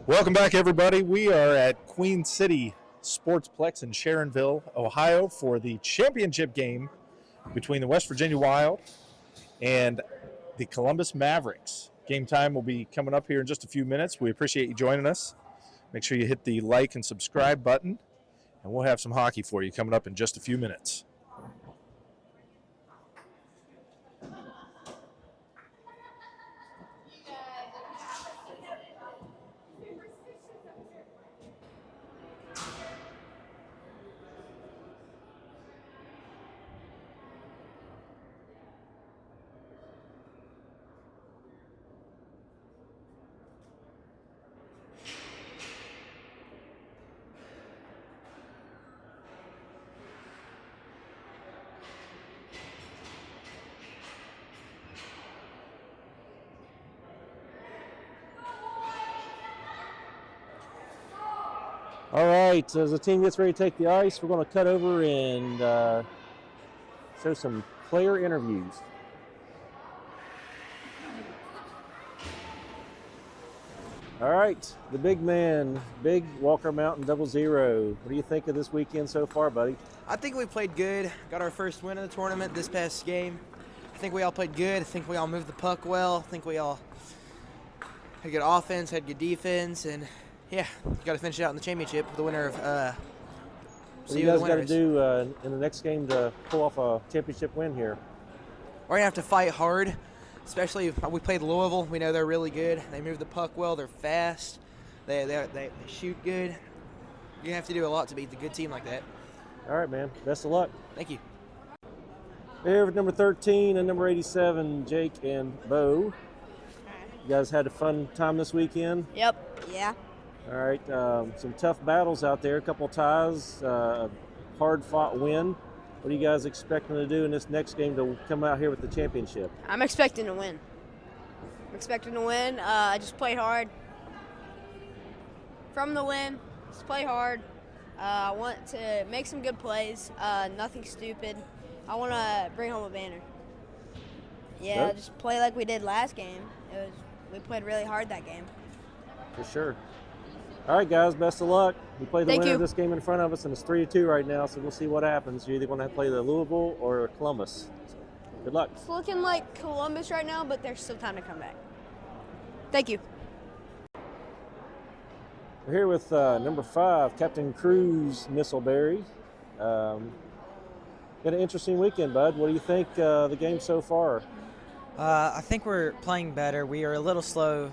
Welcome back, everybody. We are at Queen City Sportsplex in Sharonville, Ohio for the championship game between the West Virginia Wild and the Columbus Mavericks. Game time will be coming up here in just a few minutes. We appreciate you joining us. Make sure you hit the like and subscribe button, and we'll have some hockey for you coming up in just a few minutes. All right, as the team gets ready to take the ice, we're going to cut over and show some player interviews. All right, the big man, Big Walker Mountain 00. What do you think of this weekend so far, buddy? I think we played good. Got our first win of the tournament this past game. I think we all played good. I think we all moved the puck well. I think we all had good offense, had good defense, and yeah, you got to finish it out in the championship with the winner of. What do you guys got to do in the next game to pull off a championship win here? We're gonna have to fight hard, especially if we played Louisville. We know they're really good. They move the puck well. They're fast. They shoot good. You're gonna have to do a lot to beat the good team like that. All right, man. Best of luck. Thank you. Here with number 13 and number 87, Jake and Bo. You guys had a fun time this weekend? Yep. Yeah. All right, some tough battles out there, a couple ties, hard-fought win. What are you guys expecting to do in this next game to come out here with the championship? I'm expecting to win. I just play hard. From the win, just play hard. I want to make some good plays, nothing stupid. I want to bring home a banner. Yeah, just play like we did last game. We played really hard that game. For sure. All right, guys, best of luck. We play the winner of this game in front of us, and it's 3-2 right now, so we'll see what happens. You're either going to play the Louisville or Columbus. Good luck. It's looking like Columbus right now, but there's still time to come back. Thank you. We're here with number 5, Captain Cruz Mistleberry. Got an interesting weekend, bud. What do you think the game so far? I think we're playing better. We are a little slow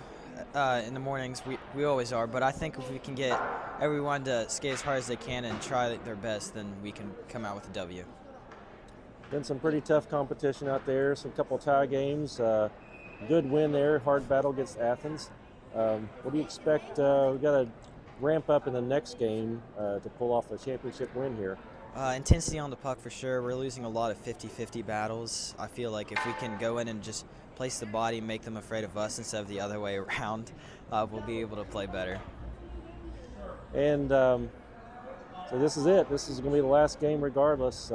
in the mornings. We always are, but I think if we can get everyone to skate as hard as they can and try their best, then we can come out with a W. Been some pretty tough competition out there, some couple tie games. Good win there, hard battle against Athens. What do you expect? We've got to ramp up in the next game to pull off a championship win here. Intensity on the puck for sure. We're losing a lot of 50-50 battles. I feel like if we can go in and just place the body and make them afraid of us instead of the other way around, we'll be able to play better. And so this is it. This is going to be the last game regardless.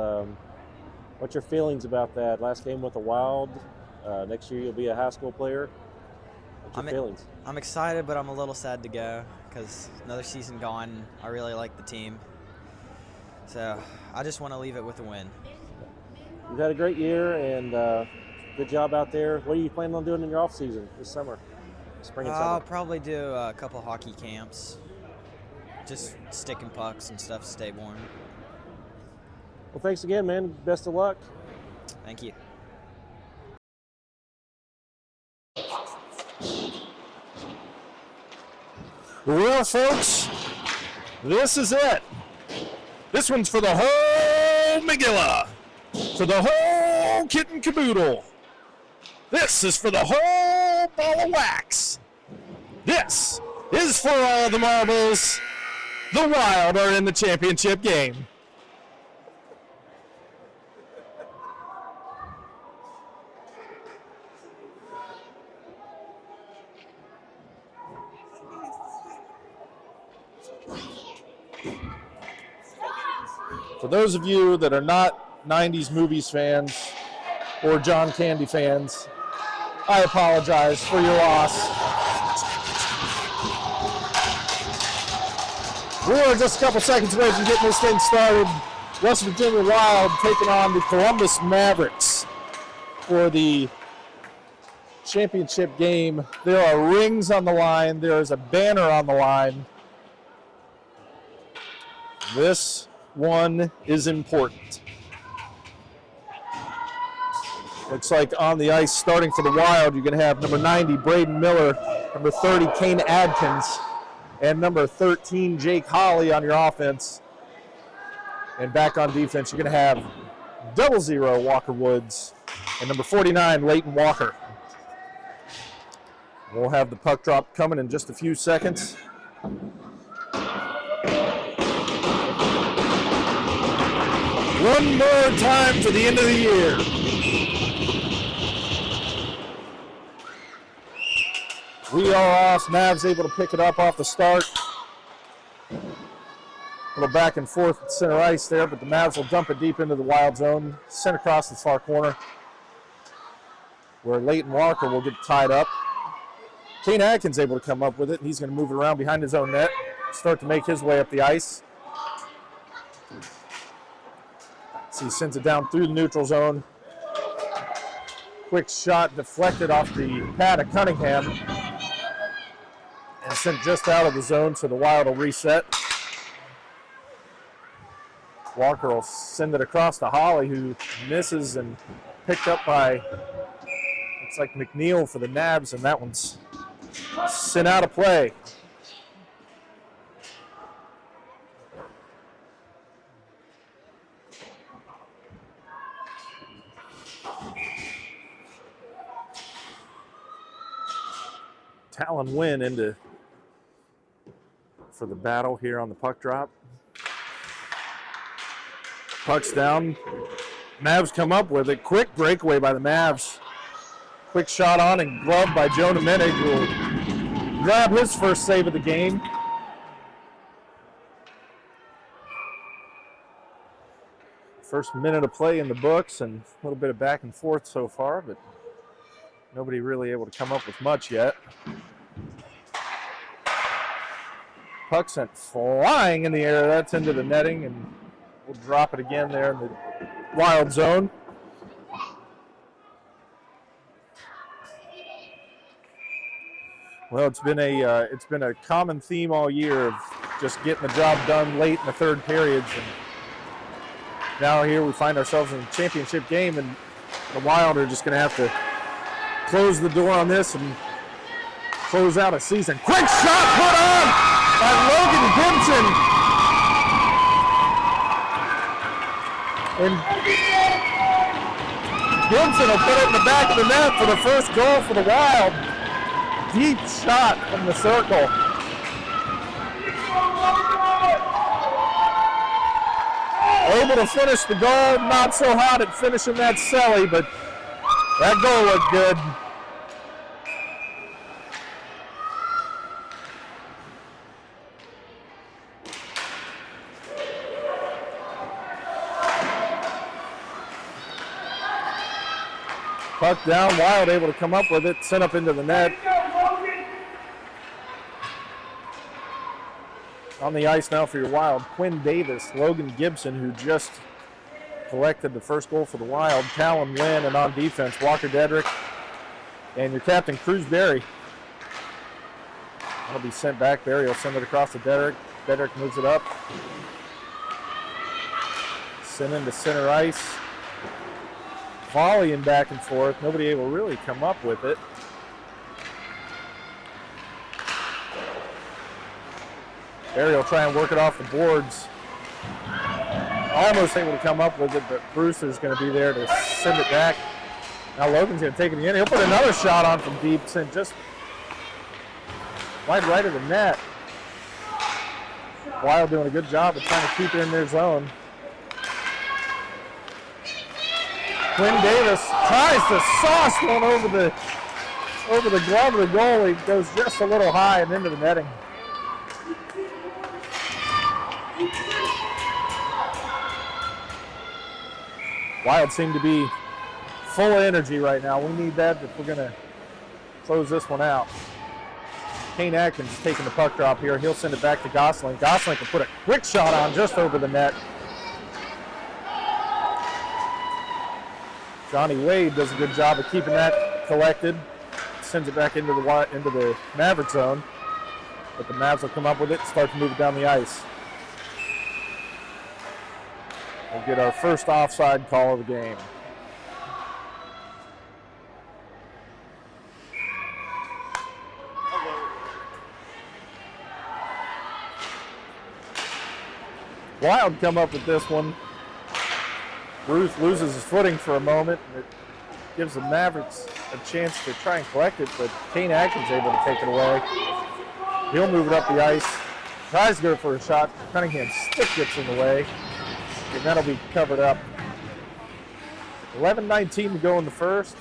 What's your feelings about that? Last game with the Wild. Next year you'll be a high school player. What's your feelings? I'm excited, but I'm a little sad to go because another season gone. I really like the team. So I just want to leave it with a win. You've had a great year and good job out there. What are you planning on doing in your off season this summer? Spring and summer? I'll probably do a couple hockey camps. Just sticking pucks and stuff to stay warm. Well, thanks again, man. Best of luck. Thank you. Well, folks, this is it. This one's for the whole Megillah, for the whole kit and caboodle. This is for the whole ball of wax. This is for all the marbles. The Wild are in the championship game. For those of you that are not 90s movies fans or John Candy fans, I apologize for your loss. We are just a couple seconds away from getting this thing started. West Virginia Wild taking on the Columbus Mavericks for the championship game. There are rings on the line. There is a banner on the line. This one is important. Looks like on the ice, starting for the Wild, you're going to have number 90, Braden Miller, number 30, Kane Adkins, and number 13, Jake Holly on your offense. And back on defense, you're going to have 00, Walker Woods, and number 49, Leighton Walker. We'll have the puck drop coming in just a few seconds. One more time to the end of the year. We are off. Mavs able to pick it up off the start. A little back and forth at center ice there, but the Mavs will dump it deep into the Wild zone, sent across the far corner, where Leighton Walker will get tied up. Kane Atkins able to come up with it, and he's going to move it around behind his own net, start to make his way up the ice. So he sends it down through the neutral zone. Quick shot deflected off the pad of Cunningham and sent just out of the zone, so the Wild will reset. Walker will send it across to Holly, who misses and picked up by, looks like McNeil for the Nabs, and that one's sent out of play. Talon Wynn into for the battle here on the puck drop. Puck's down. Mavs come up with it. Quick breakaway by the Mavs. Quick shot on and gloved by Joe Domenig, who will grab his first save of the game. First minute of play in the books, and a little bit of back and forth so far, but nobody really able to come up with much yet. Puck sent flying in the air. That's into the netting, and we'll drop it again there in the Wild zone. Well, it's been a common theme all year of just getting the job done late in the third periods, and now here we find ourselves in a championship game, and the Wild are just going to have to close the door on this and close out a season. Quick shot put on by Logan Gibson. And Gibson will put it in the back of the net for the first goal for the Wild. Deep shot from the circle. Able to finish the goal. Not so hot at finishing that celly, but that goal looked good. Puck down, Wild able to come up with it, sent up into the net. On the ice now for your Wild, Quinn Davis, Logan Gibson, who just collected the first goal for the Wild, Talon Wynn, and on defense, Walker Dedrick, and your captain, Cruz Berry. That'll be sent back. Berry will send it across to Dedrick. Dedrick moves it up. Sent into center ice. Volleying back and forth. Nobody able to really come up with it. Berry will try and work it off the boards. Almost able to come up with it, but Brewster's going to be there to send it back. Now Logan's going to take it in. He'll put another shot on from deep, send just wide right of the net. Wild doing a good job of trying to keep it in their zone. Quinn Davis tries to sauce one over the glove of the goalie. Goes just a little high and into the netting. Wild seem to be full of energy right now. We need that if we're going to close this one out. Kane Atkins taking the puck drop here. He'll send it back to Gosling. Gosling can put a quick shot on just over the net. Johnny Wade does a good job of keeping that collected. Sends it back into the Maverick zone. But the Mavs will come up with it and start to move it down the ice. We'll get our first offside call of the game. Wild come up with this one. Ruth loses his footing for a moment. And it gives the Mavericks a chance to try and collect it, but Kane Atkins able to take it away. He'll move it up the ice. Tries to go for a shot. Cunningham's stick gets in the way, and that'll be covered up. 11:19 to go in the first.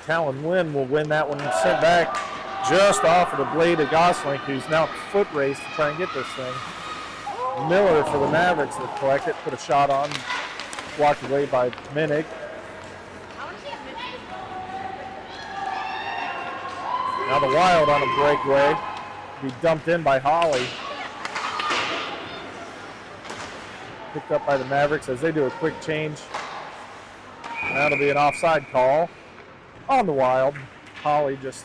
Talon Wynn will win that one. Sent back just off of the blade of Gosling, who's now foot race to try and get this thing. Miller for the Mavericks will collect it, put a shot on, blocked away by Minnick. Now the Wild on a breakaway, be dumped in by Holly. Picked up by the Mavericks as they do a quick change. That'll be an offside call on the Wild. Holly just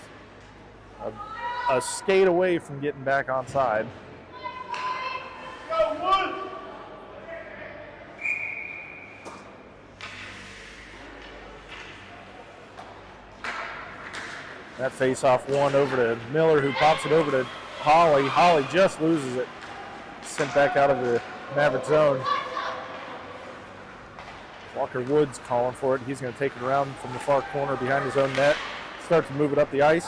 a skate away from getting back onside. That face-off one over to Miller, who pops it over to Holly. Holly just loses it. Sent back out of the Maverick zone. Walker Woods calling for it. He's going to take it around from the far corner behind his own net. Start to move it up the ice.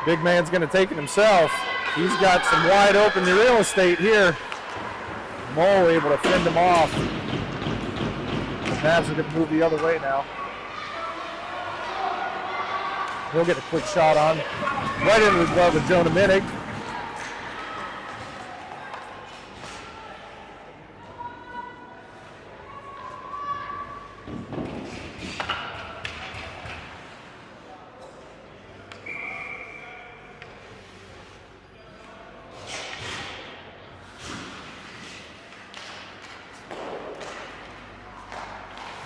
Big man's going to take it himself. He's got some wide open real estate here. Mole able to fend him off. The Mavs are going to move the other way now. He'll get a quick shot on. Right into the glove of Jonah Minnick.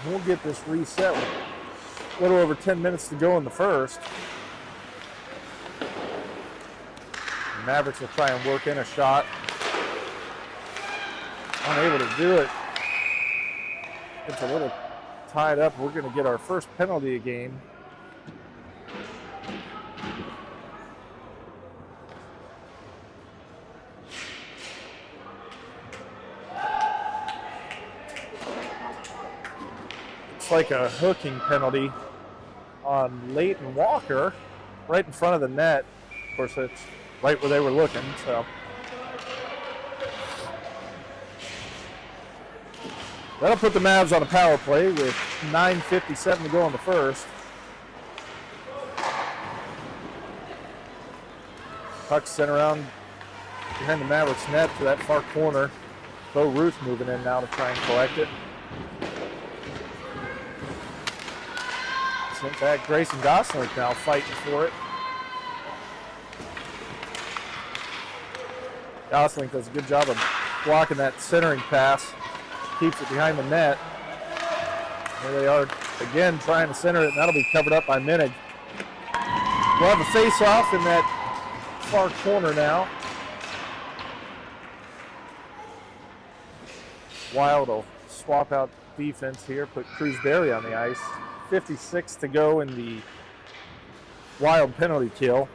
We'll get this reset with a little over 10 minutes to go in the first. The Mavericks will try and work in a shot. Unable to do it. It's a little tied up. We're going to get our first penalty of the game. Like a hooking penalty on Leighton Walker right in front of the net. Of course, it's right where they were looking, so. That'll put the Mavs on a power play with 9:57 to go in the first. Puck sent around behind the Mavericks net to that far corner. Bo Ruth moving in now to try and collect it. Sent back. Grayson Gosling now fighting for it. Gosling does a good job of blocking that centering pass. Keeps it behind the net. There they are again trying to center it, and that'll be covered up by Minnick. We'll have a face-off in that far corner now. Wild will swap out defense here, put Cruz Berry on the ice. 56 to go in the Wild penalty kill.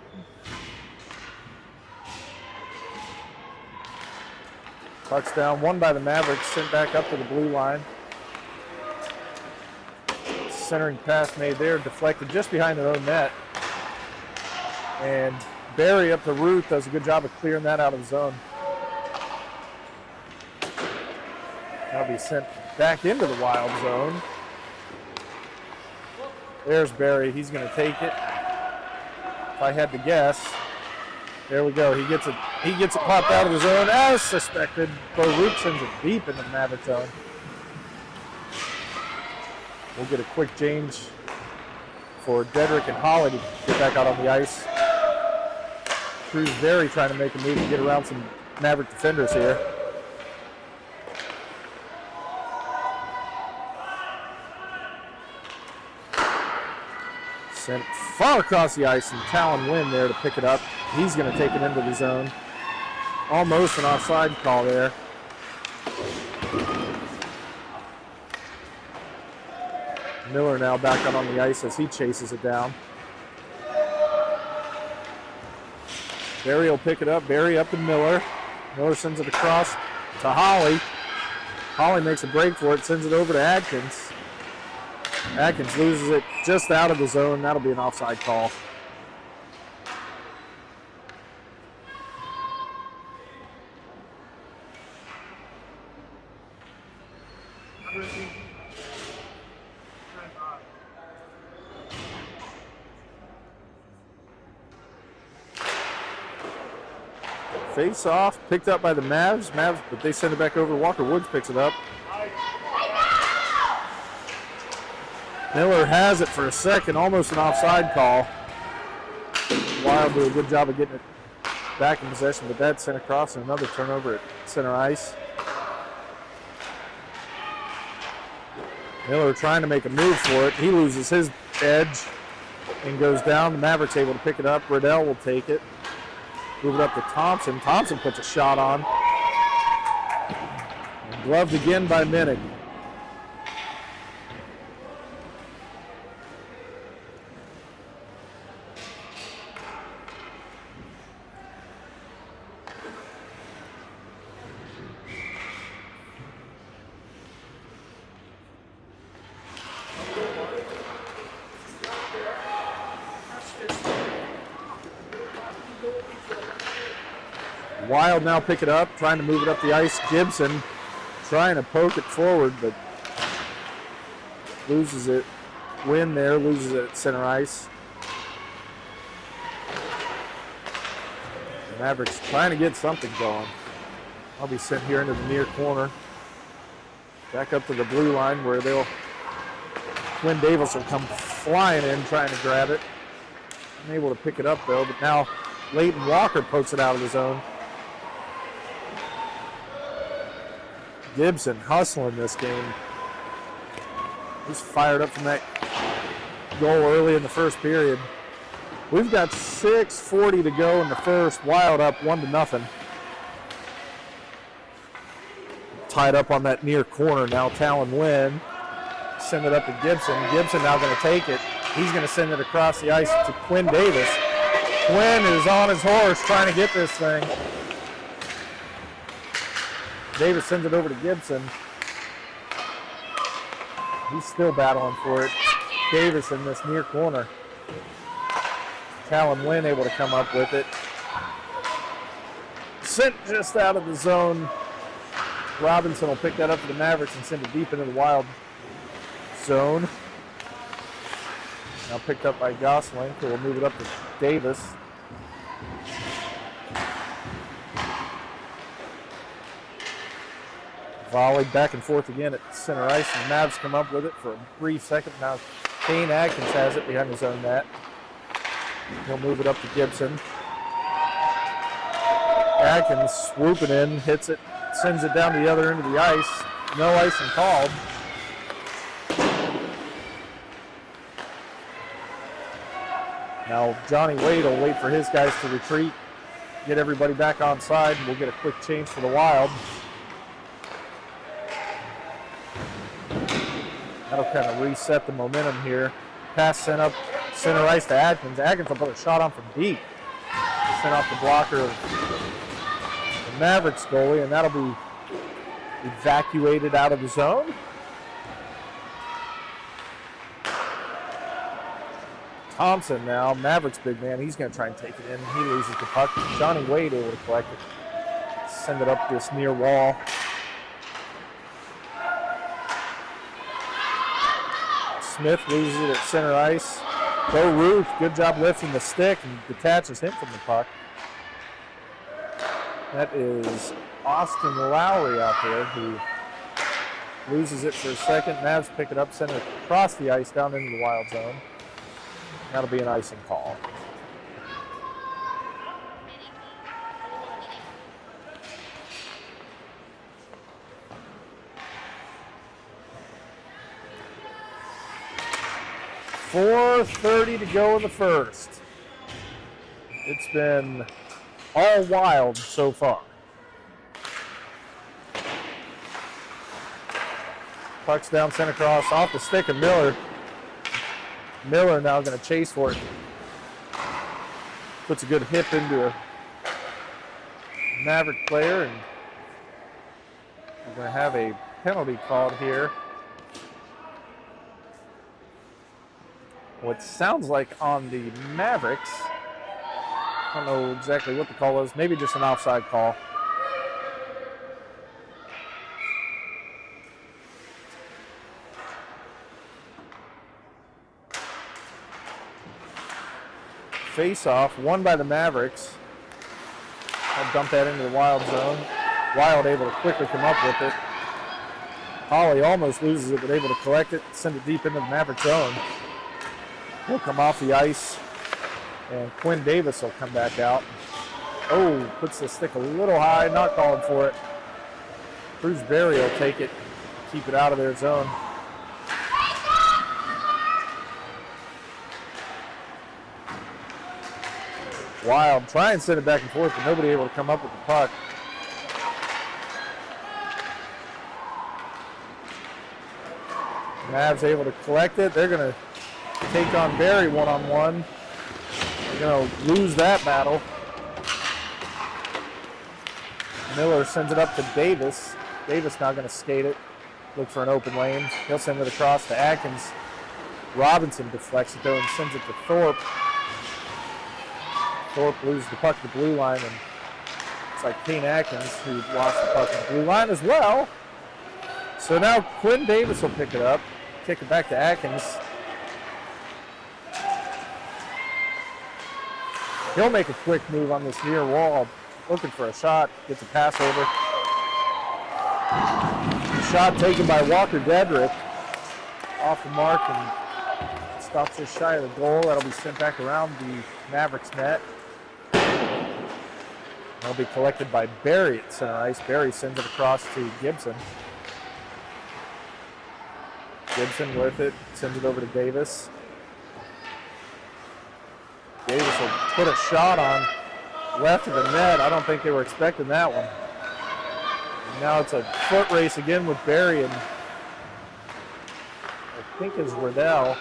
Puck's down, won by the Mavericks, sent back up to the blue line. Centering pass made there, deflected just behind their own net. And Berry up to Ruth does a good job of clearing that out of the zone. That'll be sent back into the Wild zone. There's Berry. He's going to take it. If I had to guess, There we go. He gets it popped out of the zone as suspected. Bo Root sends it deep into the Maverick zone. We'll get a quick change for Dedrick and Holly to get back out on the ice. Shrewsbury trying to make a move to get around some Maverick defenders here. Sent far across the ice, and Talon Wynn there to pick it up. He's going to take it into the zone. Almost an offside call there. Miller now back out on the ice as he chases it down. Barry will pick it up. Barry up to Miller. Miller sends it across to Holly. Holly makes a break for it, sends it over to Adkins. Adkins loses it just out of the zone. That'll be an offside call. Face off, picked up by the Mavs, but they send it back over. Walker Woods picks it up. Miller has it for a second, almost an offside call. Wild do a good job of getting it back in possession, but that's sent across and another turnover at center ice. Miller trying to make a move for it. He loses his edge and goes down. The Mavericks able to pick it up. Riddell will take it. Move it up to Thompson. Thompson puts a shot on. And gloved again by Minnick. Wild now pick it up, trying to move it up the ice. Gibson trying to poke it forward, but loses it. Win there, loses it at center ice. The Mavericks trying to get something going. I'll be sent here into the near corner. Back up to the blue line where Quinn Davis will come flying in trying to grab it. Unable to pick it up though, but now Leighton Walker pokes it out of the zone. Gibson hustling this game. He's fired up from that goal early in the first period. We've got 6:40 to go in the first. Wild up 1-0. Tied up on that near corner now. Talon Wynn. Send it up to Gibson. Gibson now going to take it. He's going to send it across the ice to Quinn Davis. Quinn is on his horse trying to get this thing. Davis sends it over to Gibson. He's still battling for it. Davis in this near corner. Talon Wynn able to come up with it. Sent just out of the zone. Robinson will pick that up for the Mavericks and send it deep into the Wild zone. Now picked up by Gosling, who will move it up to Davis. Volley back and forth again at center ice, and the Mavs come up with it for a brief second. Now Kane Atkins has it behind his own net. He'll move it up to Gibson. Atkins swooping in, hits it, sends it down to the other end of the ice. No icing called. Now Johnny Wade will wait for his guys to retreat, get everybody back on side, and we'll get a quick change for the Wild. That'll kind of reset the momentum here. Pass sent up center ice to Atkins. Atkins will put a shot on from deep. Sent off the blocker of the Mavericks goalie, and that'll be evacuated out of the zone. Thompson now, Mavericks big man, he's going to try and take it in. He loses the puck. Johnny Wade able to collect it. Send it up this near wall. Smith loses it at center ice. Bo Ruth, good job lifting the stick and detaches him from the puck. That is Austin Lowry out there who loses it for a second. Mavs pick it up, send it across the ice down into the wild zone. That'll be an icing call. .4:30 to go in the first. It's been all wild so far. Puck's down, sent across, off the stick of Miller. Miller now going to chase for it. Puts a good hip into a Maverick player, and we're going to have a penalty called here. What sounds like on the Mavericks. I don't know exactly what the call was. Maybe just an offside call. Face-off, won by the Mavericks. I'll dump that into the Wild zone. Wild able to quickly come up with it. Holly almost loses it, but able to collect it, send it deep into the Maverick zone. He'll come off the ice, and Quinn Davis will come back out. Oh, puts the stick a little high, not calling for it. Bruce Berry will take it, keep it out of their zone. Wild, try and send it back and forth, but nobody able to come up with the puck. Mavs able to collect it. They're going to take on Berry one-on-one. They're going to lose that battle. Miller sends it up to Davis. Davis now going to skate it, look for an open lane. He'll send it across to Atkins. Robinson deflects it though and sends it to Thorpe. Thorpe loses the puck to the blue line, and it's like Kane Atkins who lost the puck to the blue line as well. So now Quinn Davis will pick it up, kick it back to Atkins. He'll make a quick move on this near wall, looking for a shot, gets a pass over. Shot taken by Walker Dedrick, off the mark and stops just shy of the goal. That'll be sent back around the Mavericks net. That'll be collected by Berry at center ice. Berry sends it across to Gibson. Gibson with it, sends it over to Davis. Davis will put a shot on left of the net. I don't think they were expecting that one. And now it's a foot race again with Berry and I think it's Riddell.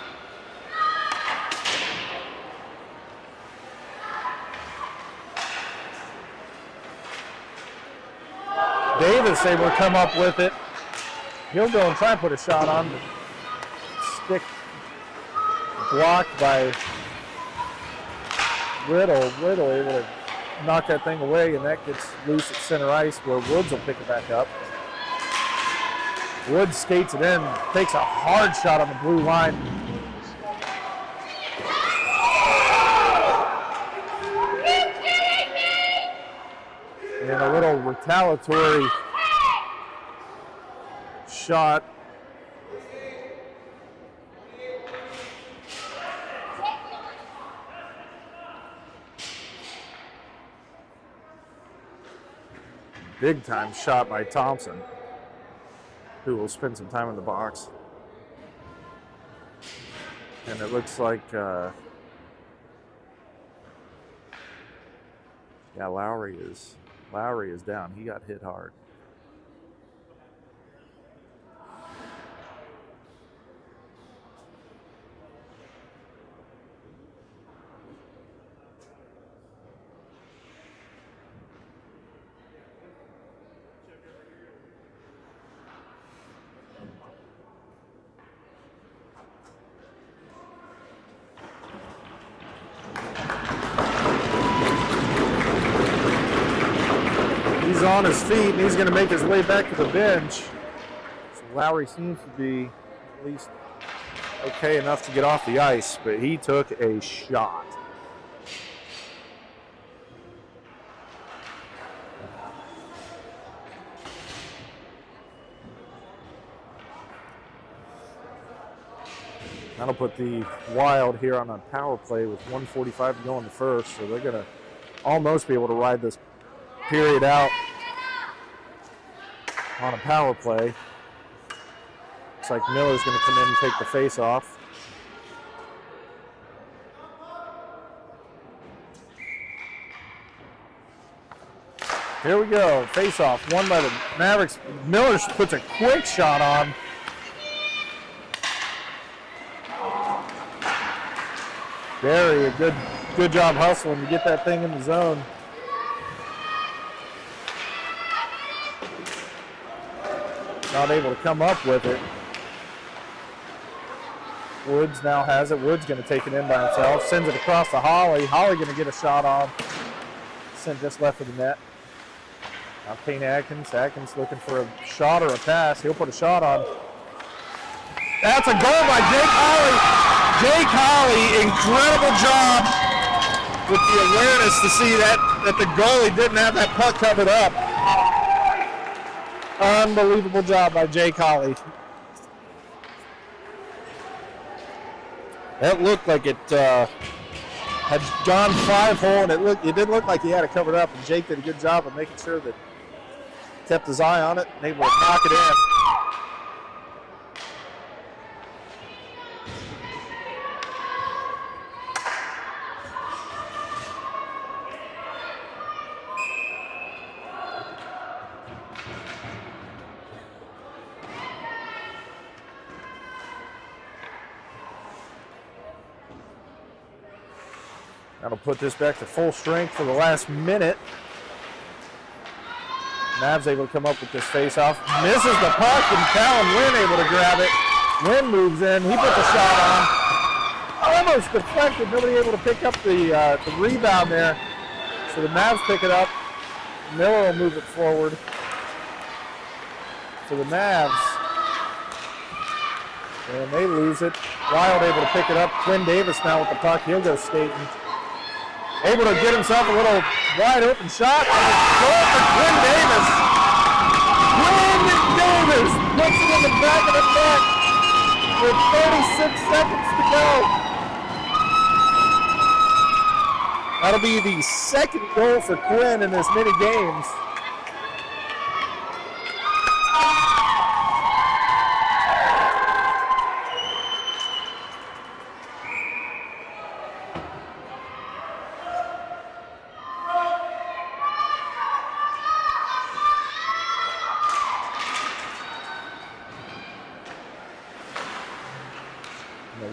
Davis able to come up with it. He'll go and try and put a shot on, but stick blocked by Riddle. Riddle able to knock that thing away, and that gets loose at center ice where Woods will pick it back up. Woods skates it in, takes a hard shot on the blue line. And a little retaliatory shot. Big time shot by Thompson, who will spend some time in the box. And it looks like, yeah, Lowry is down. He got hit hard. He's on his feet and he's going to make his way back to the bench. So Lowry seems to be at least okay enough to get off the ice, but he took a shot. That'll put the Wild here on a power play with 1:45 to go in the first, so they're going to almost be able to ride this period out on a power play. Looks like Miller's going to come in and take the face off. Here we go, face off, won by the Mavericks. Miller puts a quick shot on. Very good job hustling to get that thing in the zone. Not able to come up with it. Woods now has it. Woods going to take it in by himself. Sends it across to Holly. Holly going to get a shot on. Sent just left of the net. Now Kane Atkins. Atkins looking for a shot or a pass. He'll put a shot on. That's a goal by Jake Holly. Jake Holly, incredible job with the awareness to see that the goalie didn't have that puck covered up. Unbelievable job by Jake Holly. That looked like it had gone 5-hole, and it didn't look like he had it covered up. And Jake did a good job of making sure that kept his eye on it and able to knock it in. That'll put this back to full strength for the last minute. Mavs able to come up with this face-off. Misses the puck, and Callan Wynn able to grab it. Wynn moves in. He puts a shot on. Almost deflected. Nobody able to pick up the rebound there. So the Mavs pick it up. Miller will move it forward. So the Mavs. And they lose it. Wild able to pick it up. Quinn Davis now with the puck. He'll go skating. Able to get himself a little wide open shot. And it's goal for Quinn Davis. Quinn Davis puts it in the back of the net with 36 seconds to go. That'll be the second goal for Quinn in this many games.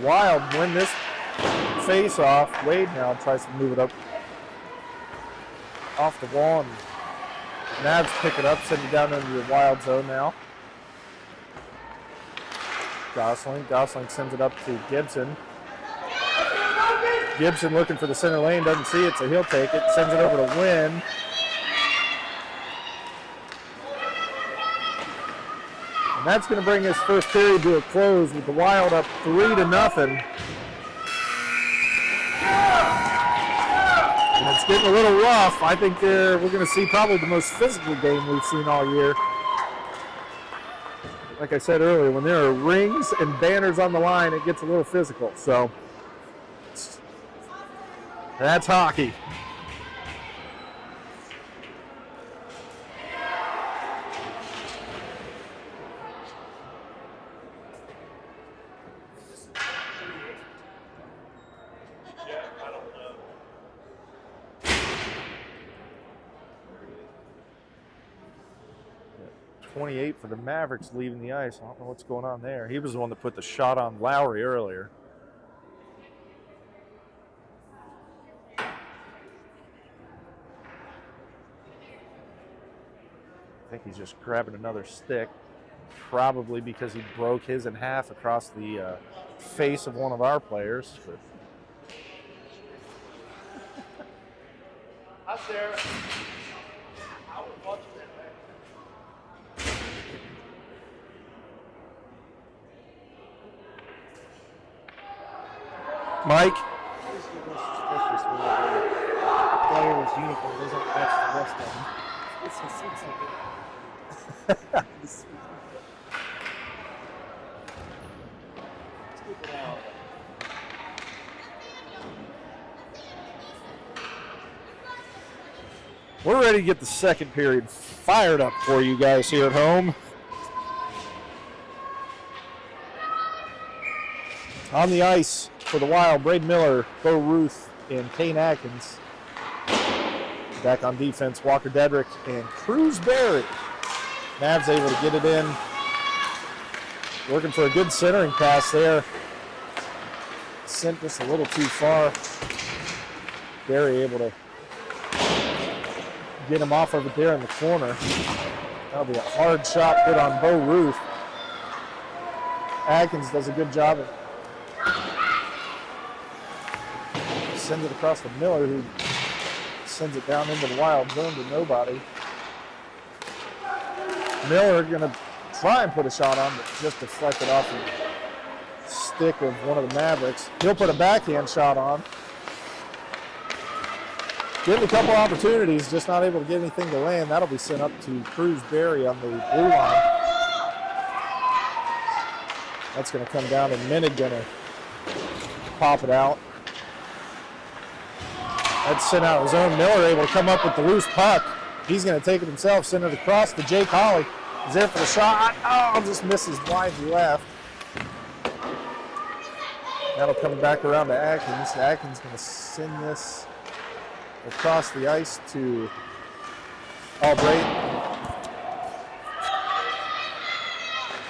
Wild win this face-off. Wade now tries to move it up off the wall, and Mavs pick it up, send it down into the Wild zone now. Gosling sends it up to Gibson. Gibson looking for the center lane, doesn't see it, so he'll take it, sends it over to Wynn. And that's going to bring this first period to a close with the Wild up 3-0. And it's getting a little rough. I think we're going to see probably the most physical game we've seen all year. Like I said earlier, when there are rings and banners on the line, it gets a little physical. So that's hockey. For the Mavericks leaving the ice. I don't know what's going on there. He was the one that put the shot on Lowry earlier. I think he's just grabbing another stick, probably because he broke his in half across the face of one of our players. But Hi, Sarah. I was watching that. Mike? It's suspicious when the player's uniform doesn't match the rest of them. It's Let's keep it out. We're ready to get the second period fired up for you guys here at home. On the ice for the Wild, Braden Miller, Bo Ruth, and Kane Atkins. Back on defense, Walker Dedrick and Cruz Berry. Mavs able to get it in. Working for a good centering pass there. Sent this a little too far. Berry able to get him off of it there in the corner. That'll be a hard shot put on Bo Ruth. Atkins does a good job of sends it across to Miller, who sends it down into the Wild zone to nobody. Miller gonna try and put a shot on, but just deflected off the stick of one of the Mavericks. He'll put a backhand shot on. Getting a couple opportunities, just not able to get anything to land. That'll be sent up to Cruz Berry on the blue line. That's gonna come down and Menig gonna pop it out. That's sent out of his own. Miller able to come up with the loose puck. He's going to take it himself, send it across to Jake Holly. He's there for the shot. Oh, just misses wide left. That'll come back around to Atkins. Atkins going to send this across the ice to Albright.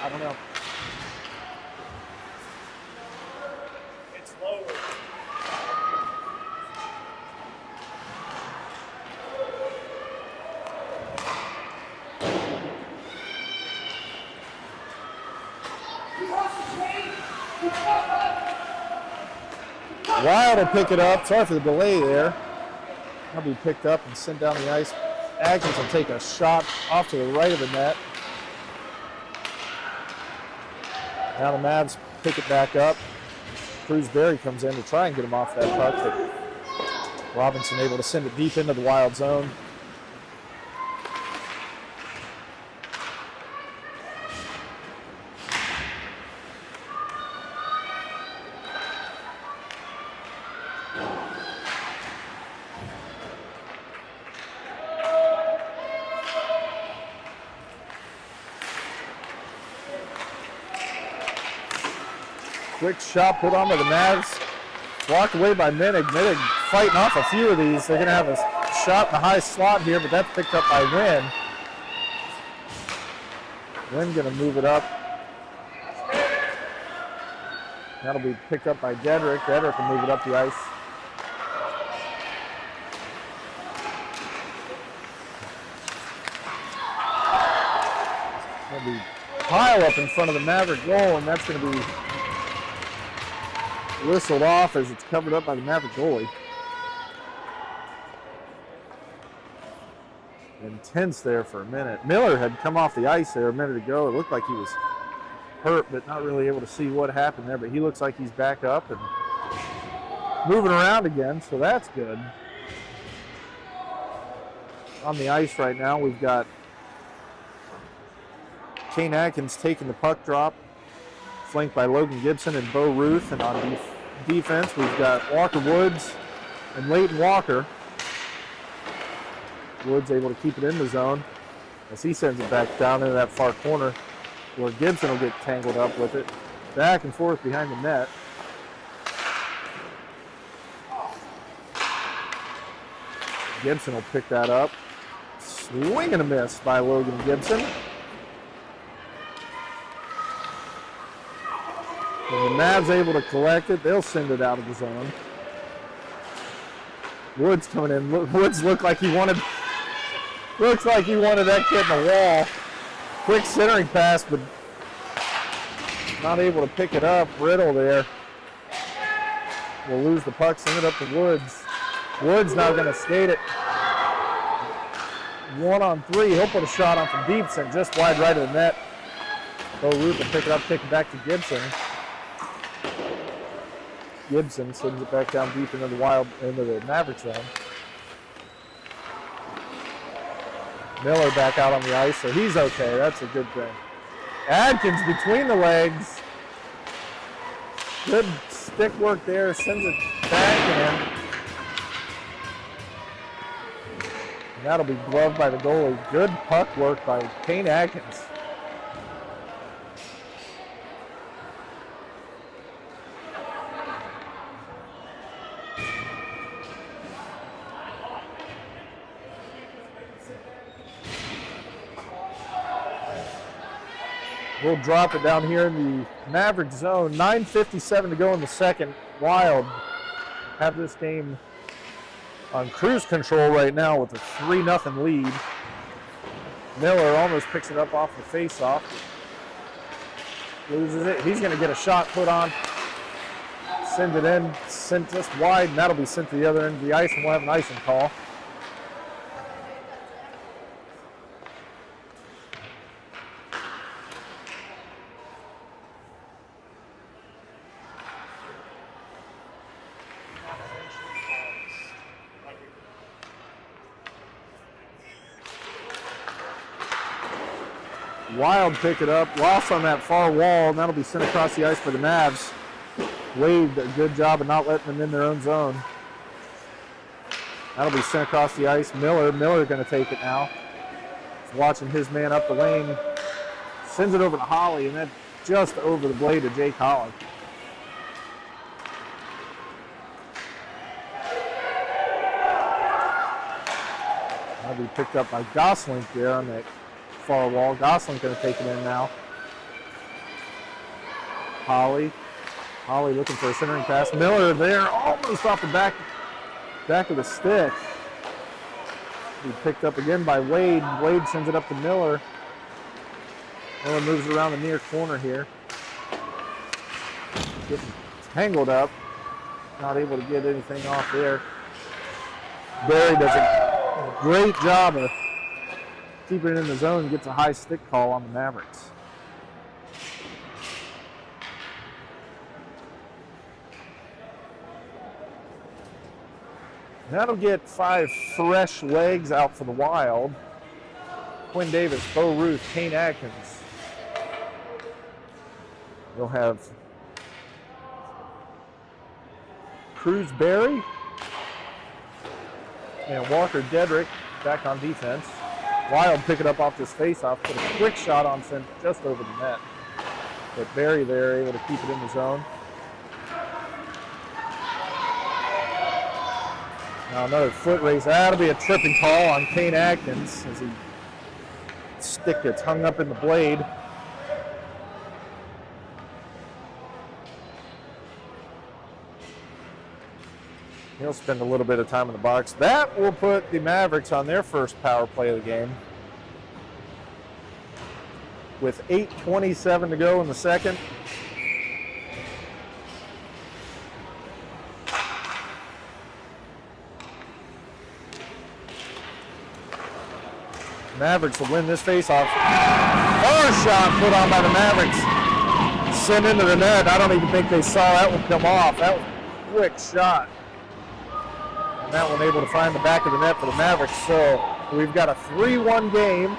I don't know. It's lower. Wild will pick it up. Sorry for the delay there. That'll be picked up and sent down the ice. Atkins will take a shot off to the right of the net. Now the Mavs pick it back up. Cruz Berry comes in to try and get him off that puck, but Robinson able to send it deep into the Wild zone. Quick shot put on by the Mavs. Blocked away by Menig. Menig fighting off a few of these. They're going to have a shot in the high slot here, but that's picked up by Wynn. Wynn going to move it up. That'll be picked up by Dedrick. Dedrick will move it up the ice. That'll be pile up in front of the Maverick goal, and that's going to be whistled off as it's covered up by the Maverick goalie. Intense there for a minute. Miller had come off the ice there a minute ago. It looked like he was hurt, but not really able to see what happened there. But he looks like he's back up and moving around again, so that's good. On the ice right now, we've got Kane Atkins taking the puck drop, flanked by Logan Gibson and Bo Ruth. And on defense, we've got Walker Woods and Leighton Walker. Woods able to keep it in the zone as he sends it back down into that far corner where Gibson will get tangled up with it. Back and forth behind the net. Gibson will pick that up. Swing and a miss by Logan Gibson. When the Mavs able to collect it, they'll send it out of the zone. Woods coming in. Woods looks like he wanted that kid in the wall. Quick centering pass, but not able to pick it up. Riddle there will lose the puck, send it up to Woods. Woods now going to skate it. 1-on-3. He'll put a shot on from deep, sent just wide right of the net. Bo Ruth will pick it up, kick it back to Gibson. Gibson sends it back down deep into the Mavericks zone. Miller back out on the ice, so he's okay. That's a good thing. Adkins between the legs. Good stick work there. Sends it back in. And that'll be gloved by the goalie. Good puck work by Kane Atkins. We'll drop it down here in the Mavericks zone. 9:57 to go in the second. Wild have this game on cruise control right now with a 3-0 lead. Miller almost picks it up off the face-off. Loses it. He's going to get a shot put on. Send it in. Sent just wide, and that'll be sent to the other end of the ice, and we'll have an icing call. Wild pick it up, lost on that far wall, and that'll be sent across the ice for the Mavs. Wade did a good job of not letting them in their own zone. That'll be sent across the ice. Miller going to take it now. He's watching his man up the lane. Sends it over to Holly, and then just over the blade of Jake Holly. That'll be picked up by Gosling there on that far wall. Gosling going to take it in now. Holly looking for a centering pass. Miller there, almost off the back of the stick. He picked up again by Wade. Wade sends it up to Miller. Miller moves around the near corner here. Getting tangled up. Not able to get anything off there. Barry does a great job of keeping it in the zone, gets a high stick call on the Mavericks. That'll get 5 fresh legs out for the Wild. Quinn Davis, Bo Ruth, Kane Atkins. You'll have Cruz Berry and Walker Dedrick back on defense. Wild pick it up off this face-off, put a quick shot on sent just over the net. But Berry there able to keep it in the zone. Now another foot race. That'll be a tripping call on Kane Atkins as he stick gets hung up in the blade. He'll spend a little bit of time in the box. That will put the Mavericks on their first power play of the game. With 8:27 to go in the second. Mavericks will win this face-off. Far shot put on by the Mavericks. Sent into the net. I don't even think they saw that one come off. That was a quick shot. And that one able to find the back of the net for the Mavericks. So we've got a 3-1 game.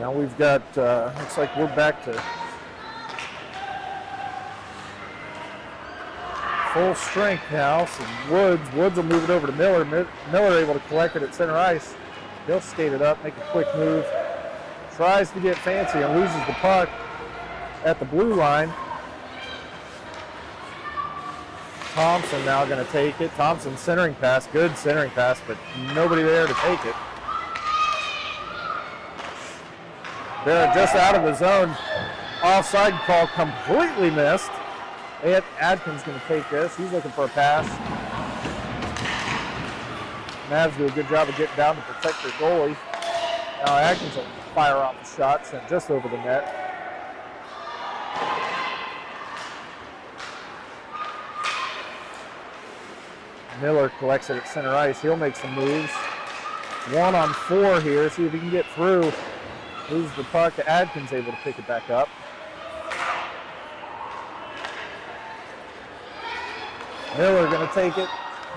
Now we've got, looks like we're back to full strength now. So Woods will move it over to Miller. Miller able to collect it at center ice. He'll skate it up, make a quick move. Tries to get fancy and loses the puck at the blue line. Thompson now going to take it. Thompson centering pass, good centering pass, but nobody there to take it. They're just out of the zone. Offside call completely missed. Adkins going to take this. He's looking for a pass. Mavs do a good job of getting down to protect their goalie. Now Adkins will fire off the shot, sent just over the net. Miller collects it at center ice. He'll make some moves. 1-on-4 here. See if he can get through. Loses the puck. Adkins able to pick it back up. Miller going to take it.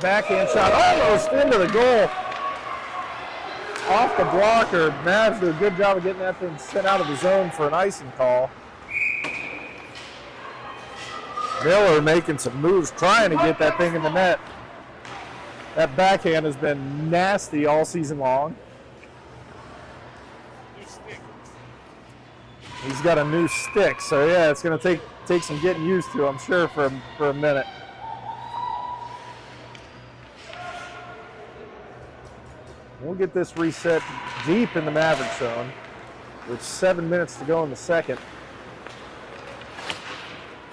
Backhand shot almost into the goal. Off the blocker. Mavs do a good job of getting that thing sent out of the zone for an icing call. Miller making some moves, trying to get that thing in the net. That backhand has been nasty all season long. He's got a new stick, so yeah, it's going to take some getting used to, I'm sure, for a minute. We'll get this reset deep in the Mavericks zone with 7 minutes to go in the second.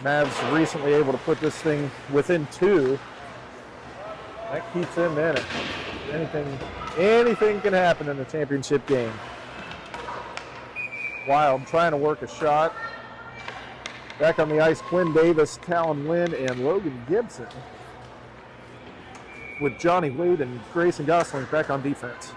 Mavs recently able to put this thing within 2. That keeps them in it. Anything can happen in the championship game. Wild trying to work a shot. Back on the ice, Quinn Davis, Talon Lynn, and Logan Gibson, with Johnny Wade and Grayson Gosling back on defense.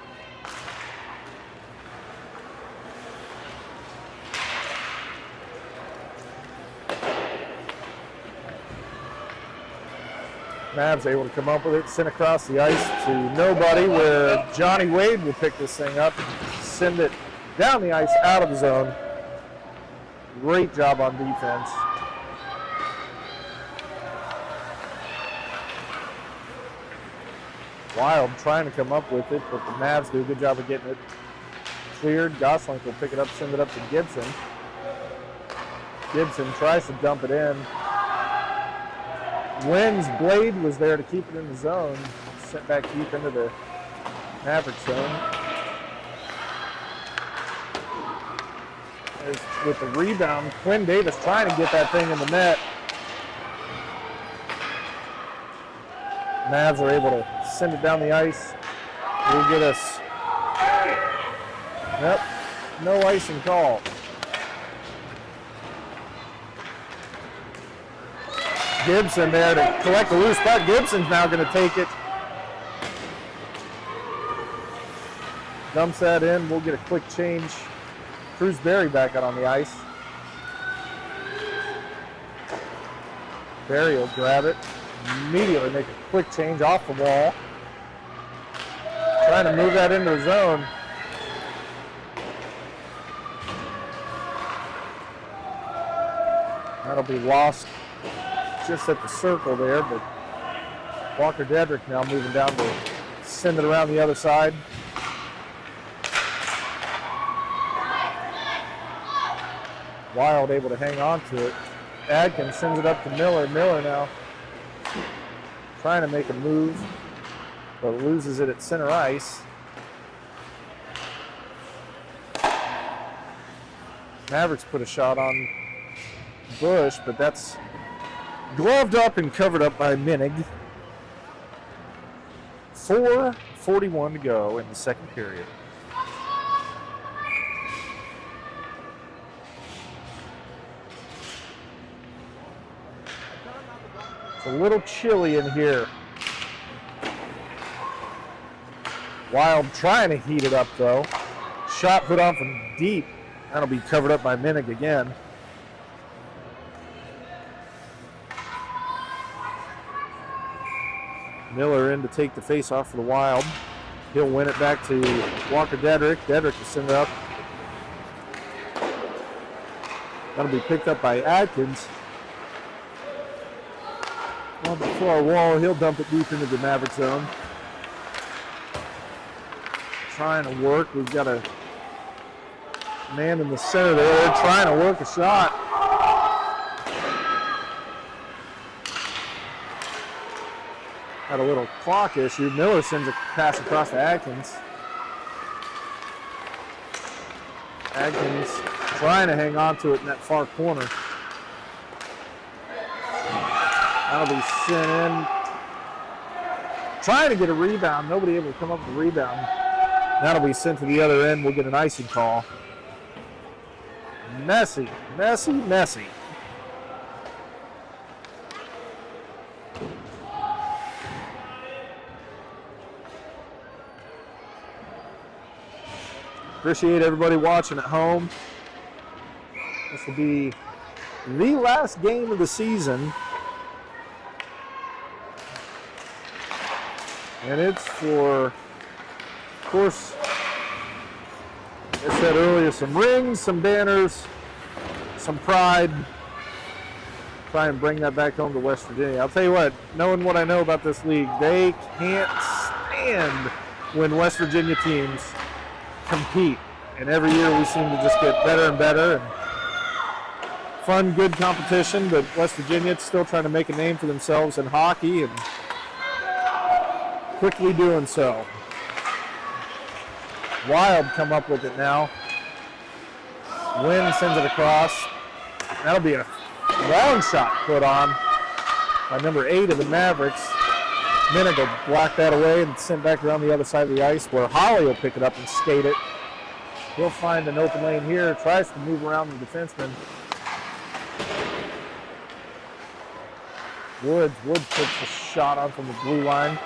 Mavs able to come up with it, send across the ice to nobody, where Johnny Wade will pick this thing up, send it down the ice, out of the zone. Great job on defense. Wild trying to come up with it, but the Mavs do a good job of getting it cleared. Gosling will pick it up, send it up to Gibson. Gibson tries to dump it in. Wynn's blade was there to keep it in the zone. Sent back deep into the Mavericks zone. With the rebound, Quinn Davis trying to get that thing in the net. Mavs are able to send it down the ice. We'll get us, yep, no icing call. Gibson there to collect a loose puck. Gibson's now going to take it. Dumps that in. We'll get a quick change. Cruz Berry back out on the ice. Berry will grab it. Immediately make a quick change off the wall. Trying to move that into the zone. That'll be lost just at the circle there, but Walker Dedrick now moving down to send it around the other side. Wild able to hang on to it. Adkins sends it up to Miller. Miller now trying to make a move, but loses it at center ice. Mavericks put a shot on Bush, but that's gloved up and covered up by Minig. 4:41 to go in the second period. It's a little chilly in here. Wild trying to heat it up though. Shot put on from deep. That'll be covered up by Minig again. Miller in to take the face off for the Wild. He'll win it back to Walker Dedrick. Dedrick will send it up. That'll be picked up by Adkins. On the far wall, he'll dump it deep into the Maverick zone. Trying to work. We've got a man in the center there trying to work a shot. Had a little clock issue. Miller sends a pass across to Adkins. Adkins trying to hang on to it in that far corner. That'll be sent in. Trying to get a rebound. Nobody able to come up with a rebound. That'll be sent to the other end. We'll get an icing call. Messy, messy, messy. Appreciate everybody watching at home. This will be the last game of the season And it's for, of course, as I said earlier, some rings, some banners, some pride. Try and bring that back home to West Virginia. I'll tell you what, knowing what I know about this league, they can't stand when West Virginia teams compete. And every year we seem to just get better and better. And fun, good competition, but West Virginia is still trying to make a name for themselves in hockey and quickly doing so. Wild come up with it now. Wynn sends it across. That'll be a long shot put on by number 8 of the Mavericks. Minute will block that away and send back around the other side of the ice where Holly will pick it up and skate it. He'll find an open lane here, tries to move around the defenseman. Woods puts the shot on from the blue line.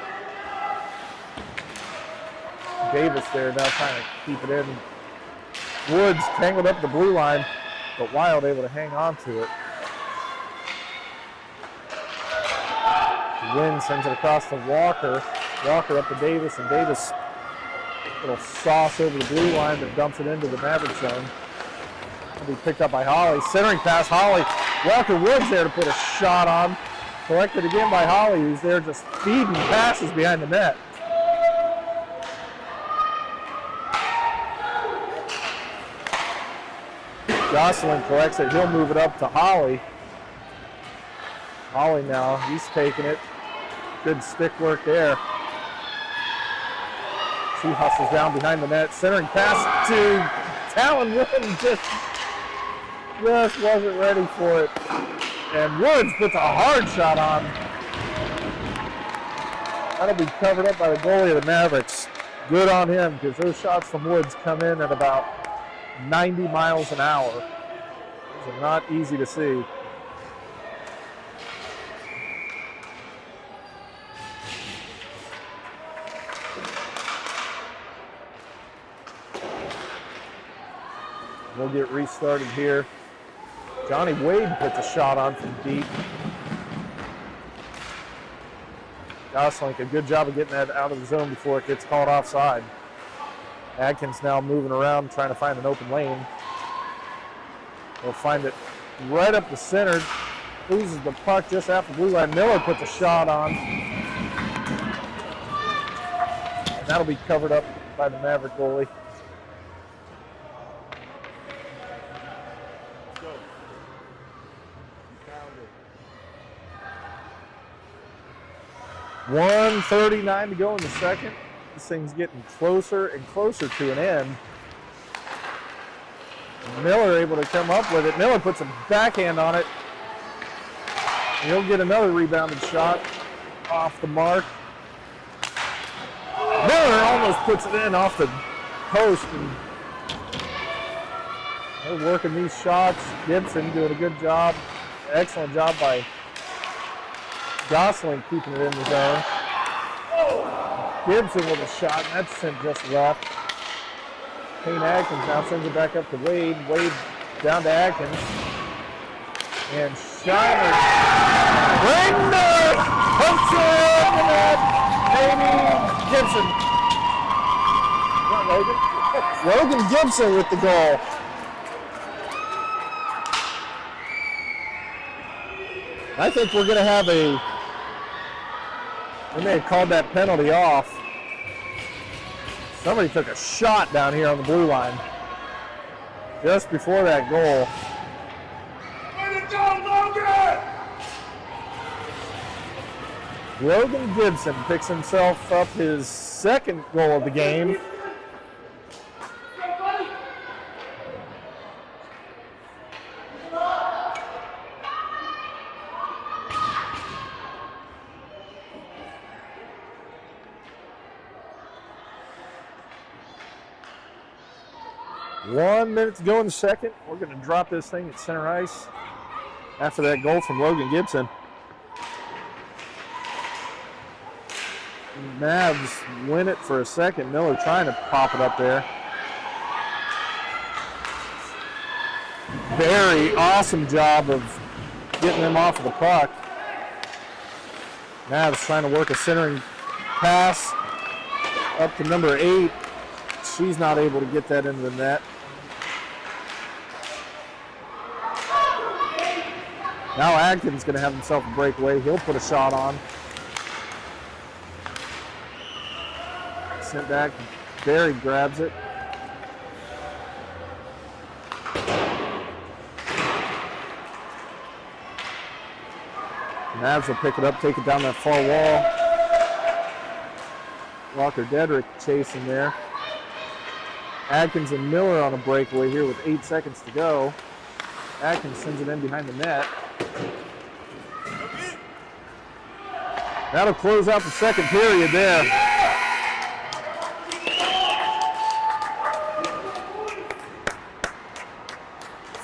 Davis there now trying to keep it in. Woods tangled up the blue line, but Wild able to hang on to it. Wynn sends it across to Walker. Walker up to Davis, and Davis little sauce over the blue line that dumps it into the Maverick zone. It'll be picked up by Holly. Centering pass, Holly. Walker Woods there to put a shot on. Collected again by Holly, who's there just feeding passes behind the net. Gosselin collects it. He'll move it up to Holly. Holly now, he's taking it. Good stick work there. She hustles down behind the net. Centering pass to Talon Woods. Just wasn't ready for it. And Woods puts a hard shot on. That'll be covered up by the goalie of the Mavericks. Good on him, because those shots from Woods come in at about 90 miles an hour. Those are not easy to see. We'll get restarted here. Johnny Wade puts a shot on from deep. Gosselin, a good job of getting that out of the zone before it gets called offside. Adkins now moving around, trying to find an open lane. They'll find it right up the center. Loses the puck just after the blue line. Miller puts a shot on. And that'll be covered up by the Maverick goalie. .139 to go in the second. This thing's getting closer and closer to an end. Miller able to come up with it. Miller puts a backhand on it. He'll get another rebounded shot off the mark. Miller almost puts it in off the post. And they're working these shots. Gibson doing a good job. Excellent job by Gosselin keeping it in the zone. Gibson with a shot, and that's sent just left. Payne Atkins now sends it back up to Wade. Wade down to Atkins. And Shiner. Ringner! Pumps it in the net. Amy Gibson. Not Logan? Logan Gibson with the goal. I think we're going to have they may have called that penalty off. Somebody took a shot down here on the blue line just before that goal. Way to go, Logan! Logan Gibson picks himself up his second goal of the game. .1 minute to go in the second. We're going to drop this thing at center ice after that goal from Logan Gibson. Mavs win it for a second. Miller trying to pop it up there. Very awesome job of getting them off of the puck. Mavs trying to work a centering pass up to number 8. She's not able to get that into the net. Now Adkins going to have himself a breakaway. He'll put a shot on. Sent back. Barry grabs it. Mavs will pick it up, take it down that far wall. Walker Dedrick chasing there. Adkins and Miller on a breakaway here with 8 seconds to go. Adkins sends it in behind the net. That'll close out the second period there.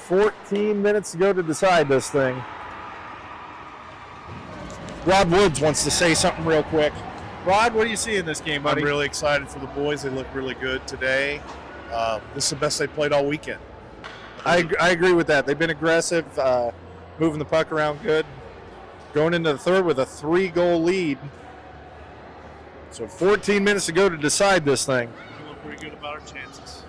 "14 minutes to go to decide this thing." Rod Woods wants to say something real quick. Rod, what do you see in this game, buddy? I'm really excited for the boys. They look really good today. This is the best they played all weekend. I agree with that. They've been aggressive, moving the puck around good. Going into the third with a 3-goal lead. So 14 minutes to go to decide this thing. We look pretty good about our chances.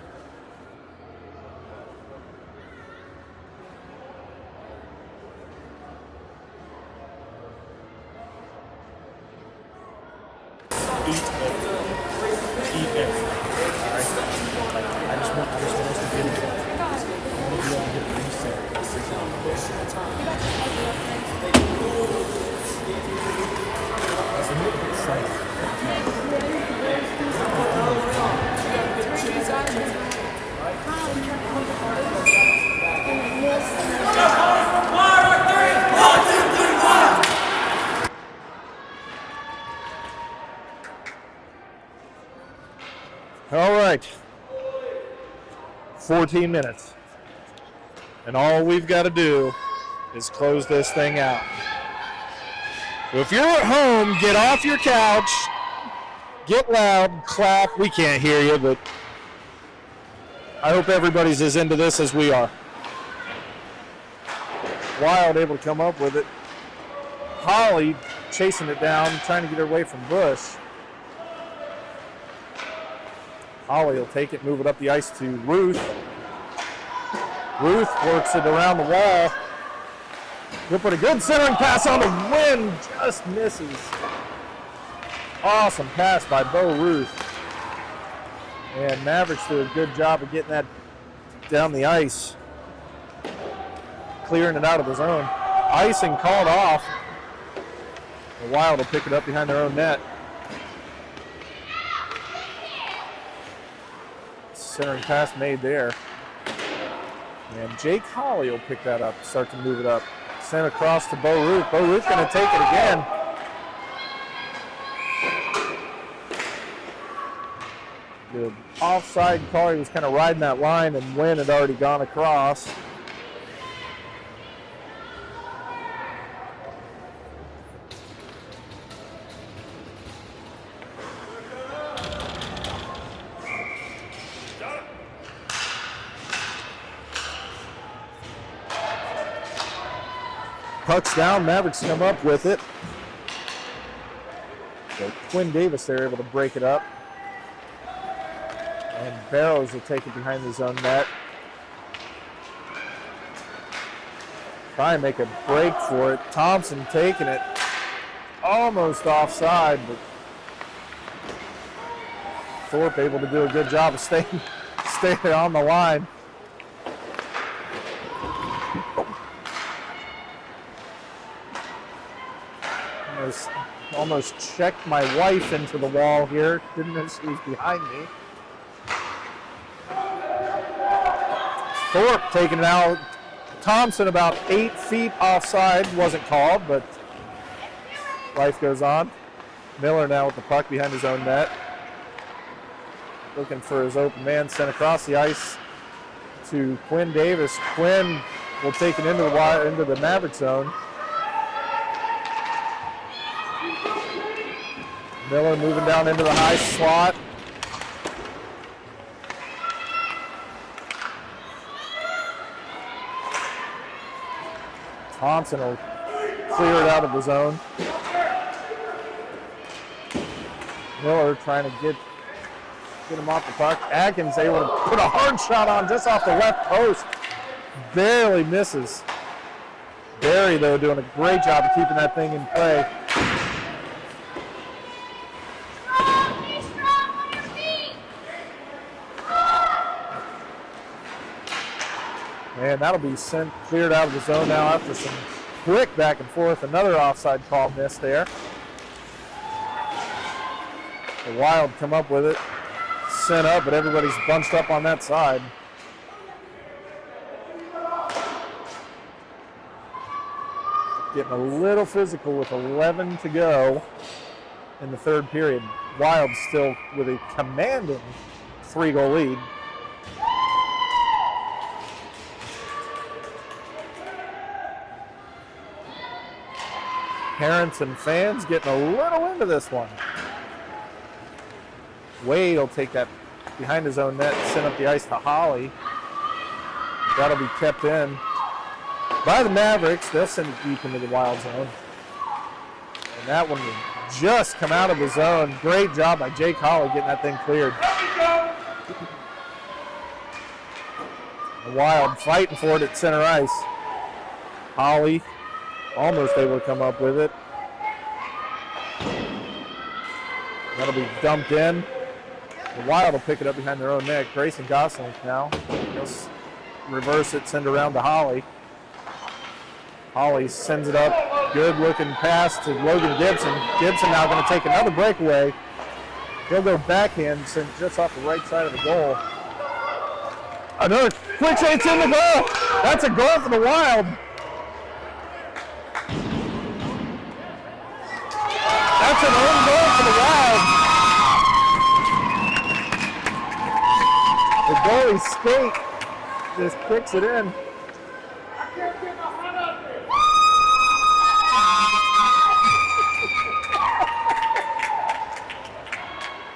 All right. 14 minutes. And all we've got to do is close this thing out. So if you're at home, get off your couch, get loud, clap. We can't hear you, but I hope everybody's as into this as we are. Wild able to come up with it. Holly chasing it down, trying to get her away from Bush. Holly will take it, move it up the ice to Ruth. Ruth works it around the wall. He'll put a good centering pass on the win, just misses. Awesome pass by Bo Ruth. And Mavericks do a good job of getting that down the ice. Clearing it out of the zone. Icing called off. The Wild will pick it up behind their own net. Centering pass made there. And Jake Holly will pick that up, start to move it up. Sent across to Bo Ruth. Bo Ruth going to take it again. The offside call, he was kind of riding that line, and Wynn had already gone across. Puck's down, Mavericks come up with it. So Quinn Davis, they're able to break it up. And Barrows will take it behind his own net. Try and make a break for it. Thompson taking it. Almost offside, but Thorpe able to do a good job of staying on the line. Almost checked my wife into the wall here. Didn't know she was behind me. Thorpe taking it out. Thompson about 8 feet offside. Wasn't called, but life goes on. Miller now with the puck behind his own net. Looking for his open man. Sent across the ice to Quinn Davis. Quinn will take it into the Maverick zone. Miller moving down into the high slot. Thompson will clear it out of the zone. Miller trying to get him off the puck. Atkins able to put a hard shot on just off the left post. Barely misses. Barry, though, doing a great job of keeping that thing in play. And that'll be cleared out of the zone now after some quick back and forth. Another offside call missed there. The Wild come up with it, sent up, but everybody's bunched up on that side. Getting a little physical with 11 to go in the third period. Wild still with a commanding 3-goal lead. Parents and fans getting a little into this one. Wade will take that behind his own net and send up the ice to Holly. That'll be kept in by the Mavericks. They'll send it deep into the Wild zone. And that one will just come out of the zone. Great job by Jake Holly getting that thing cleared. The Wild fighting for it at center ice. Holly almost able to come up with it. That'll be dumped in. The Wild will pick it up behind their own net. Grayson Gosling now. He'll reverse it, send it around to Holly. Holly sends it up. Good looking pass to Logan Gibson. Gibson now going to take another breakaway. He'll go backhand, send just off the right side of the goal. Another quick chase in the goal. That's a goal for the Wild. That's an own goal for the Wild. The goalie skate just kicks it in.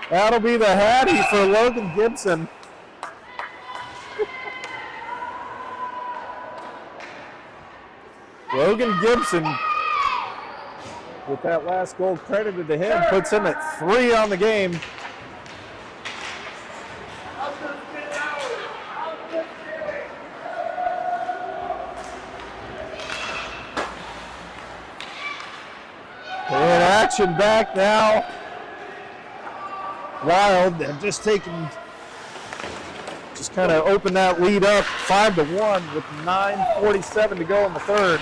That'll be the Hattie for Logan Gibson. Logan Gibson, with that last goal credited to him, puts him at 3 on the game. In action back now. Wild have just kind of opened that lead up 5-1 with 9:47 to go in the third.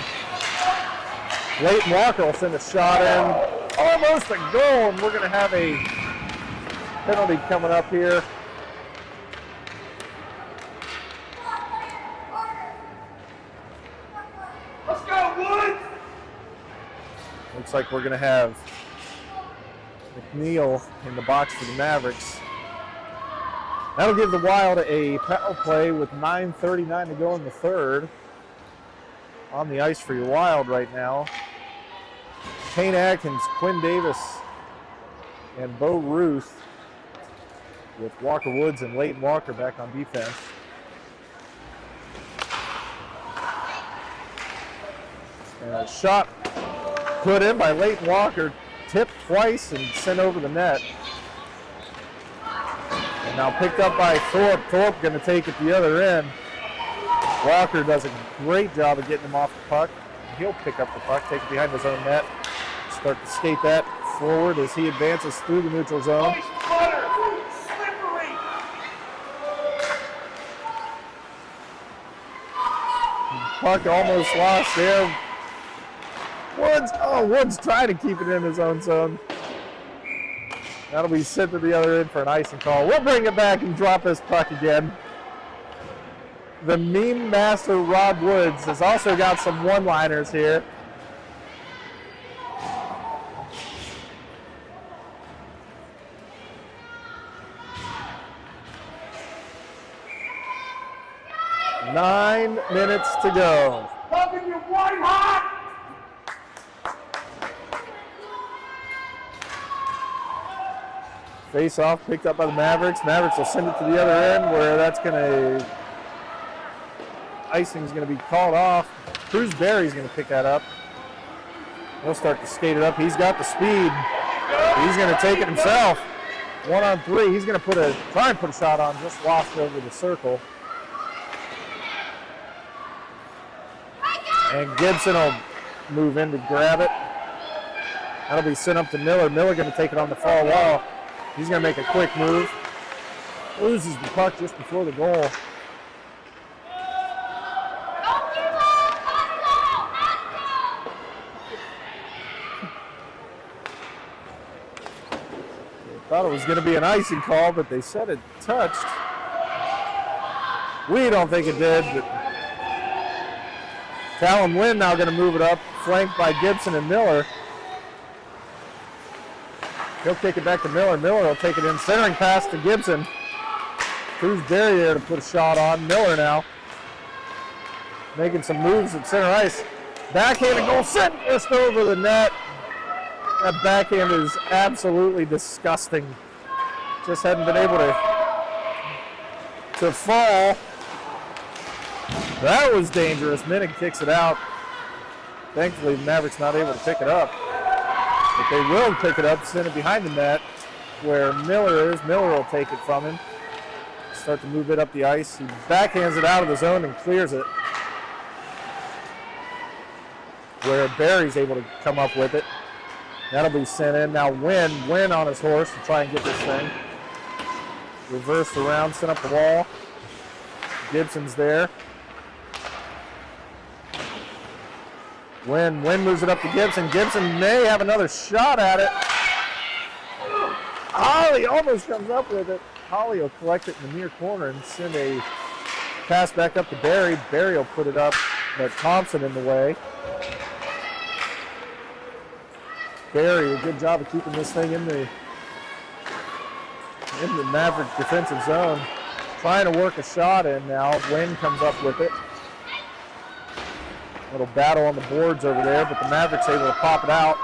Leighton Walker will send a shot in, almost a goal, and we're going to have a penalty coming up here. Let's go, Woods! Looks like we're going to have McNeil in the box for the Mavericks. That'll give the Wild a power play with 9:39 to go in the third. On the ice for your Wild right now, Kane Atkins, Quinn Davis, and Bo Ruth, with Walker Woods and Leighton Walker back on defense. And a shot put in by Leighton Walker, tipped twice and sent over the net. And now picked up by Thorpe. Thorpe going to take it the other end. Walker does a great job of getting him off the puck. He'll pick up the puck, take it behind his own net, start to skate that forward as he advances through the neutral zone. Puck almost lost there. Woods trying to keep it in his own zone. That'll be sent to the other end for an icing call. We'll bring it back and drop this puck again. The meme master Rod Woods has also got some one-liners here. Nine minutes to go. Pumping you white hot! Face off picked up by the Mavericks. Mavericks will send it to the other end where icing's going to be called off. Cruz Berry's going to pick that up. He'll start to skate it up. He's got the speed. He's going to take it himself. 1 on 3. He's going to try and put a shot on, just lost over the circle. And Gibson will move in to grab it. That'll be sent up to Miller. Miller going to take it on the far wall. He's going to make a quick move. Loses the puck just before the goal. Thought it was going to be an icing call, but they said it touched. We don't think it did, but Talon Wynn now going to move it up, flanked by Gibson and Miller. He'll kick it back to Miller. Miller will take it in, centering pass to Gibson. Cruz Berry there to put a shot on. Miller now making some moves at center ice. Backhanded goal sent just over the net. That backhand is absolutely disgusting. Just hadn't been able to fall. That was dangerous. Minnick kicks it out. Thankfully, the Mavericks not able to pick it up. But they will pick it up, send it behind the net where Miller is. Miller will take it from him. Start to move it up the ice. He backhands it out of the zone and clears it. Where Barry's able to come up with it. That'll be sent in. Now Wynn on his horse to try and get this thing. Reversed around, sent up the wall. Gibson's there. Wynn moves it up to Gibson. Gibson may have another shot at it. Holly almost comes up with it. Holly will collect it in the near corner and send a pass back up to Barry. Barry will put it up, but Thompson in the way. Barry, a good job of keeping this thing in the Maverick defensive zone. Trying to work a shot in now. Wynn comes up with it. Little battle on the boards over there, but the Mavericks able to pop it out.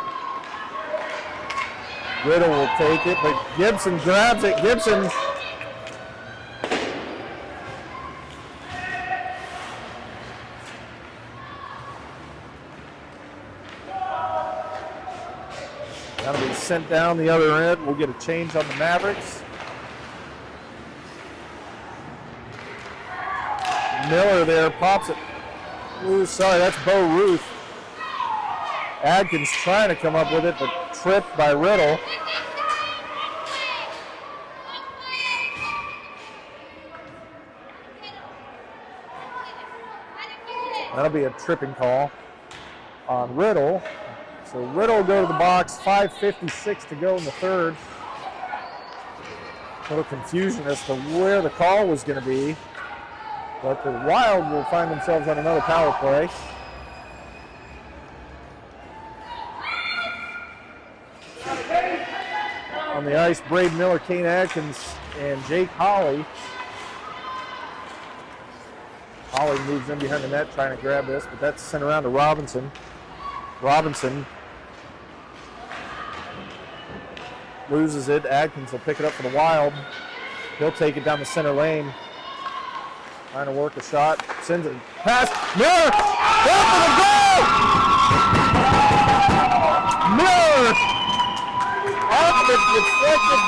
Riddle will take it, but Gibson grabs it. Gibson that'll be sent down the other end. We'll get a change on the Mavericks. Miller there pops it. Ooh, sorry, that's Bo Ruth. Adkins trying to come up with it, but tripped by Riddle. That'll be a tripping call on Riddle. So Riddle will go to the box, 5:56 to go in the third. A little confusion as to where the call was going to be. But the Wild will find themselves on another power play. On the ice, Braden Miller, Kane Adkins, and Jake Holly. Holly moves in behind the net trying to grab this, but that's sent around to Robinson. Robinson loses it. Adkins will pick it up for the Wild. He'll take it down the center lane. Trying to work a shot. Sends it past Miller. There for the goal! Miller! Off the deflected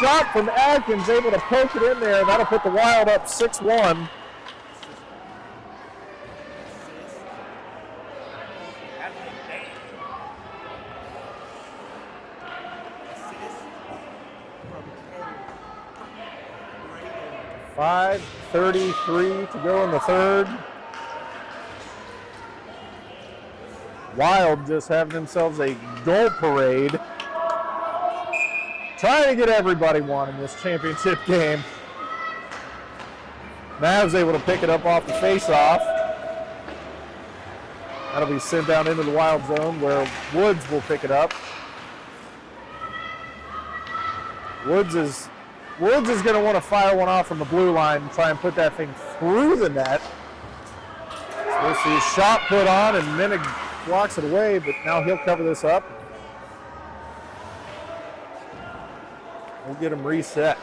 shot from Adkins, able to poke it in there. That'll put the Wild up 6-1. .5:33 to go in the third. Wild just having themselves a goal parade. Trying to get everybody one in this championship game. Mavs able to pick it up off the face-off. That'll be sent down into the Wild zone where Woods will pick it up. Woods is going to want to fire one off from the blue line and try and put that thing through the net. So we'll see a shot put on and Minnick blocks it away, but now he'll cover this up. We'll get him reset.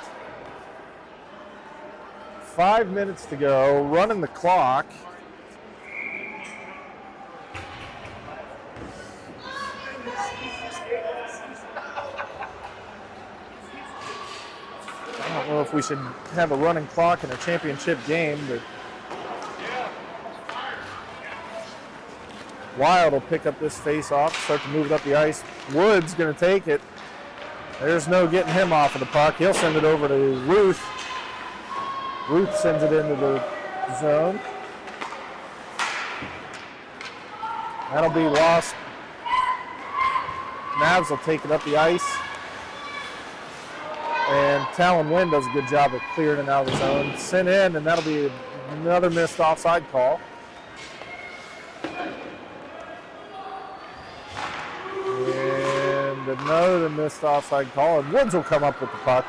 5 minutes to go, running the clock. don't know if we should have a running clock in a championship game, but Wild will pick up this face-off, start to move it up the ice. Wood's going to take it. There's no getting him off of the puck. He'll send it over to Ruth. Ruth sends it into the zone. That'll be lost. Mavs will take it up the ice. And Talon Wynn does a good job of clearing it out of the zone. Sent in, and that'll be another missed offside call. And another missed offside call. And Woods will come up with the puck.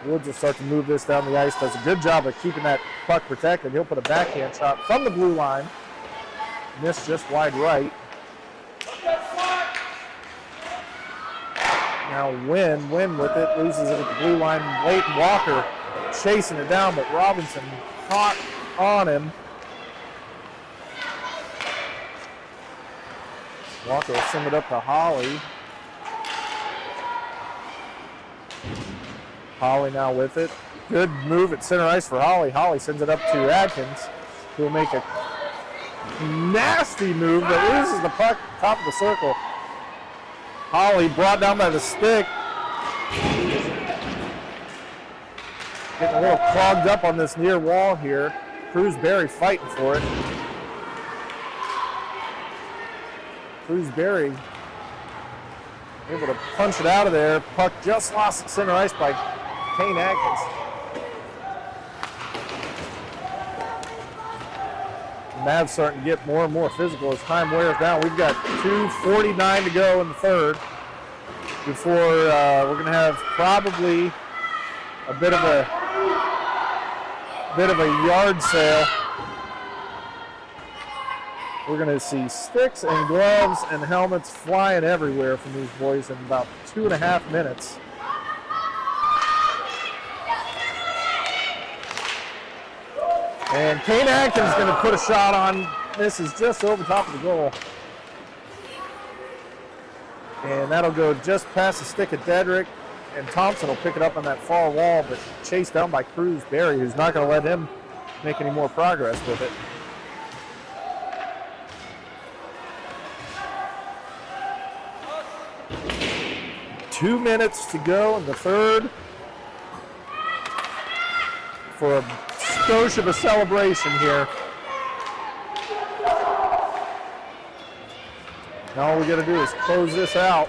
Woods will start to move this down the ice. Does a good job of keeping that puck protected. He'll put a backhand shot from the blue line. Missed just wide right. Now Wynn with it, loses it at the blue line. Leighton Walker chasing it down, but Robinson caught on him. Walker will send it up to Holly. Holly now with it. Good move at center ice for Holly. Holly sends it up to Adkins, who will make a nasty move that loses the puck top of the circle. Holly brought down by the stick. Getting a little clogged up on this near wall here. Crewsbury fighting for it. Crewsbury able to punch it out of there. Puck just lost at center ice by Kane Atkins. Mavs starting to get more and more physical as time wears down. We've got 2:49 to go in the third before we're going to have probably a bit of a yard sale. We're going to see sticks and gloves and helmets flying everywhere from these boys in about 2.5 minutes. And Kane Atkins is going to put a shot on. This is just over top of the goal. And that'll go just past the stick of Dedrick. And Thompson will pick it up on that far wall, but chased down by Crewsbury, who's not going to let him make any more progress with it. Two minutes to go in the third for a skosh of a celebration here. Now all we got to do is close this out.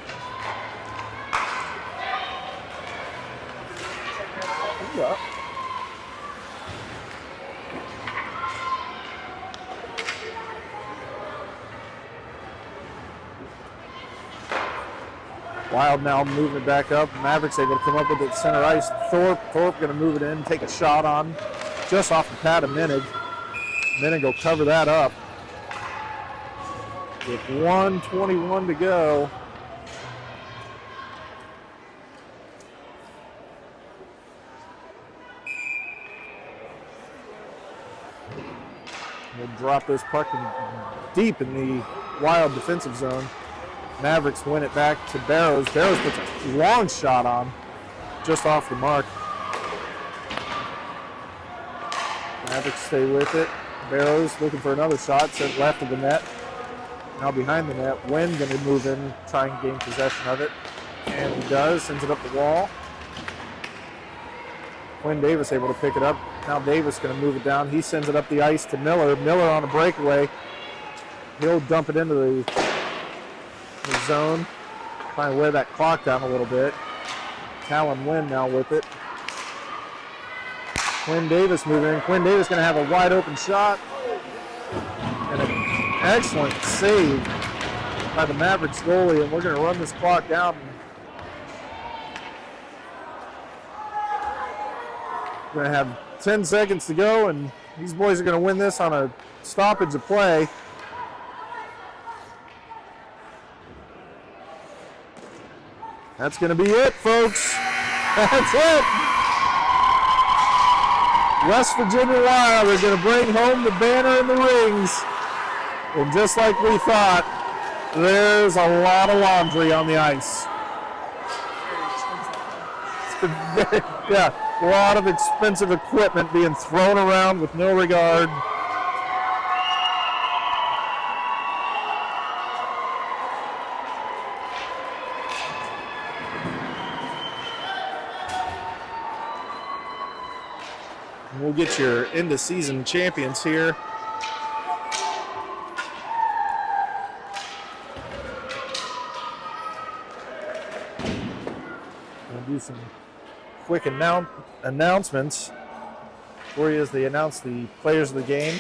Yeah. Wild now moving it back up. Mavericks able to come up with it center ice. Thorpe going to move it in, take a shot on just off the pad of Minig. Minig will cover that up. With 1:21 to go. We'll drop this puck deep in the Wild defensive zone. Mavericks win it back to Barrows. Barrows puts a long shot on, just off the mark. Mavericks stay with it. Barrows looking for another shot, sent left of the net. Now behind the net. Wynn going to move in, try and gain possession of it. And he does, sends it up the wall. Quinn Davis able to pick it up. Now Davis going to move it down. He sends it up the ice to Miller. Miller on a breakaway. He'll dump it into the zone. Trying to wear that clock down a little bit. Talon Wynn now with it. Quinn Davis moving in. Quinn Davis going to have a wide open shot. And an excellent save by the Mavericks goalie. And we're going to run this clock down. We're going to have 10 seconds to go, and these boys are going to win this on a stoppage of play. That's going to be it, folks. That's it. West Virginia Wild are going to bring home the banner and the rings. And just like we thought, there's a lot of laundry on the ice. Yeah. A lot of expensive equipment being thrown around with no regard. We'll get your end of season champions here. We'll do some quick announcements for you as they announce the players of the game.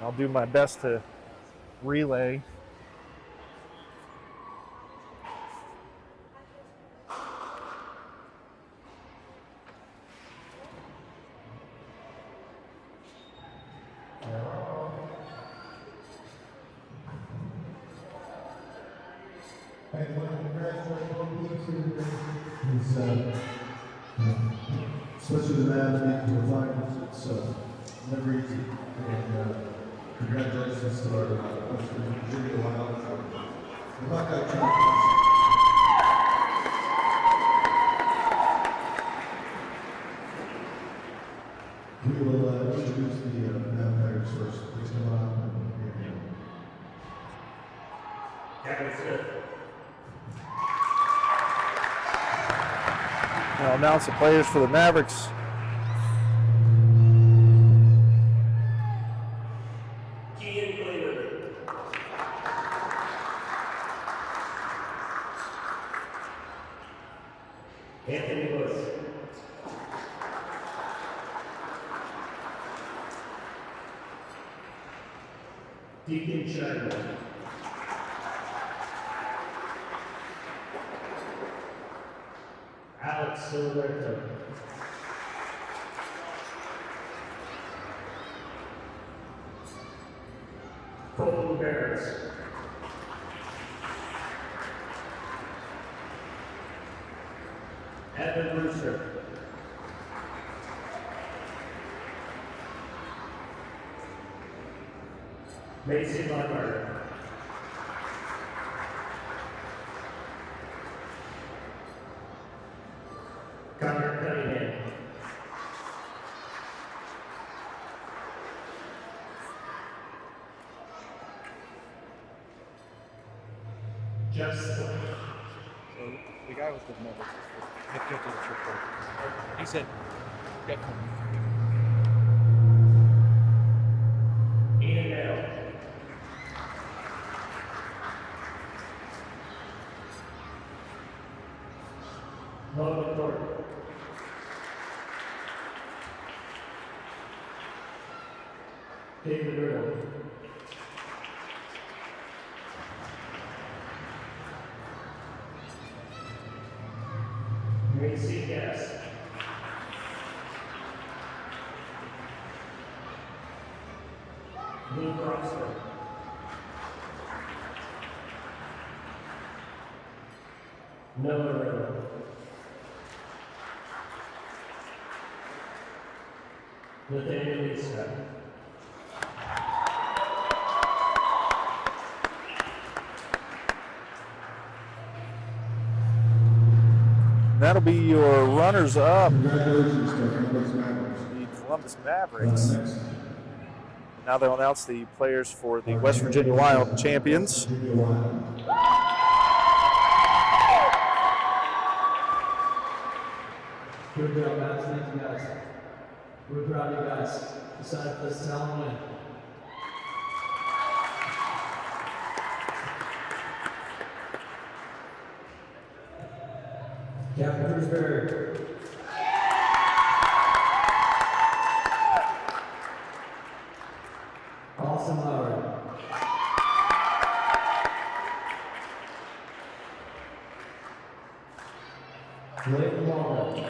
I'll do my best to relay. Especially the Mavs to the finals, it's never easy. And congratulations to our West Virginia Wild the Buckeye champions. We will introduce the Mavericks first. Please come on. I'll announce the players for the Mavericks. Deacon China. Alex Silverto. Colton Barris. Evan Brewster. Mason Lundberg. Connor Cunningham. Justin. So the guy was the Mavericks. He said, definitely. Ian Bell. Logan Thornton. David Riddle. Macy Guest. Luke Roxford. Noah Riddle. Nathaniel Lisa. That'll be your runners-up, Congratulations to Columbus Mavericks. the Columbus Mavericks. Now they'll announce the players for the West Virginia Wild champions. Virginia Wild. Good job, guys. Thank you, guys. We're proud of you guys. Decided for this talent win. Captain Cruzberry. Austin Lowry. Blake Waldo.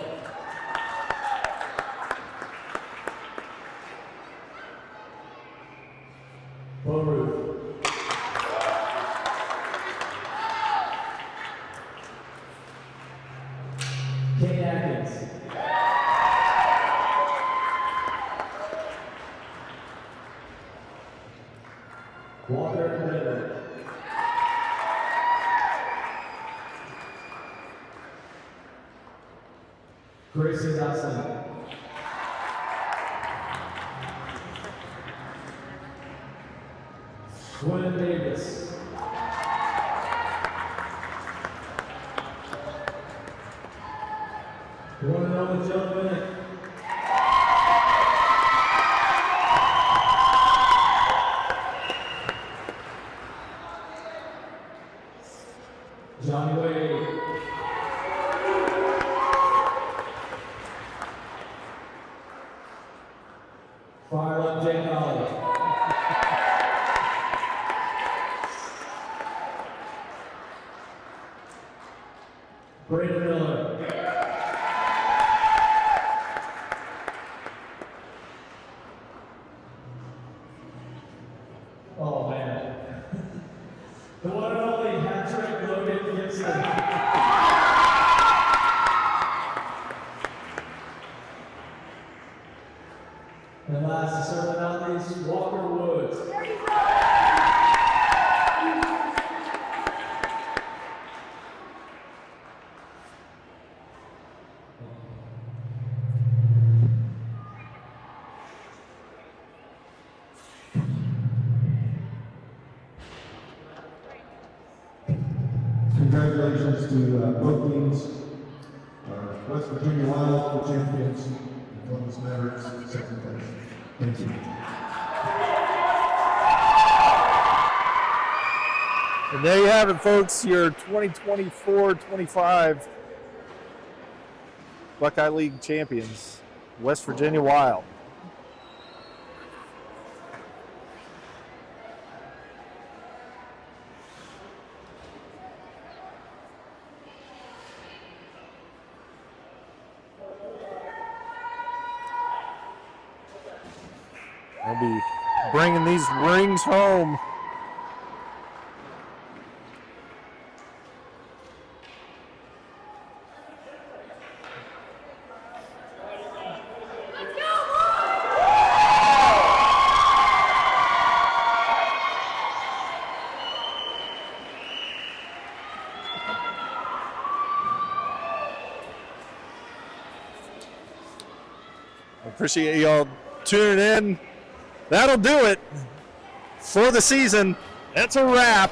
Bo Ruth. Kate Atkins. Grayson Dawson. Quinn Davis. One and only Joe Bennett. Johnny Wade. Fire up Jake Holly. Brandon Miller. Oh man. The one and only hat-trick Logan Gibson. And last, certainly not least, Walker Woods. Congratulations to both teams. West Virginia Wild, the champions, and Columbus Mavericks, second place. Thank you. And there you have it, folks, your 2024-25 Buckeye League champions, West Virginia Wild. I'll be bringing these rings home. I appreciate y'all tuning in. That'll do it for the season. That's a wrap.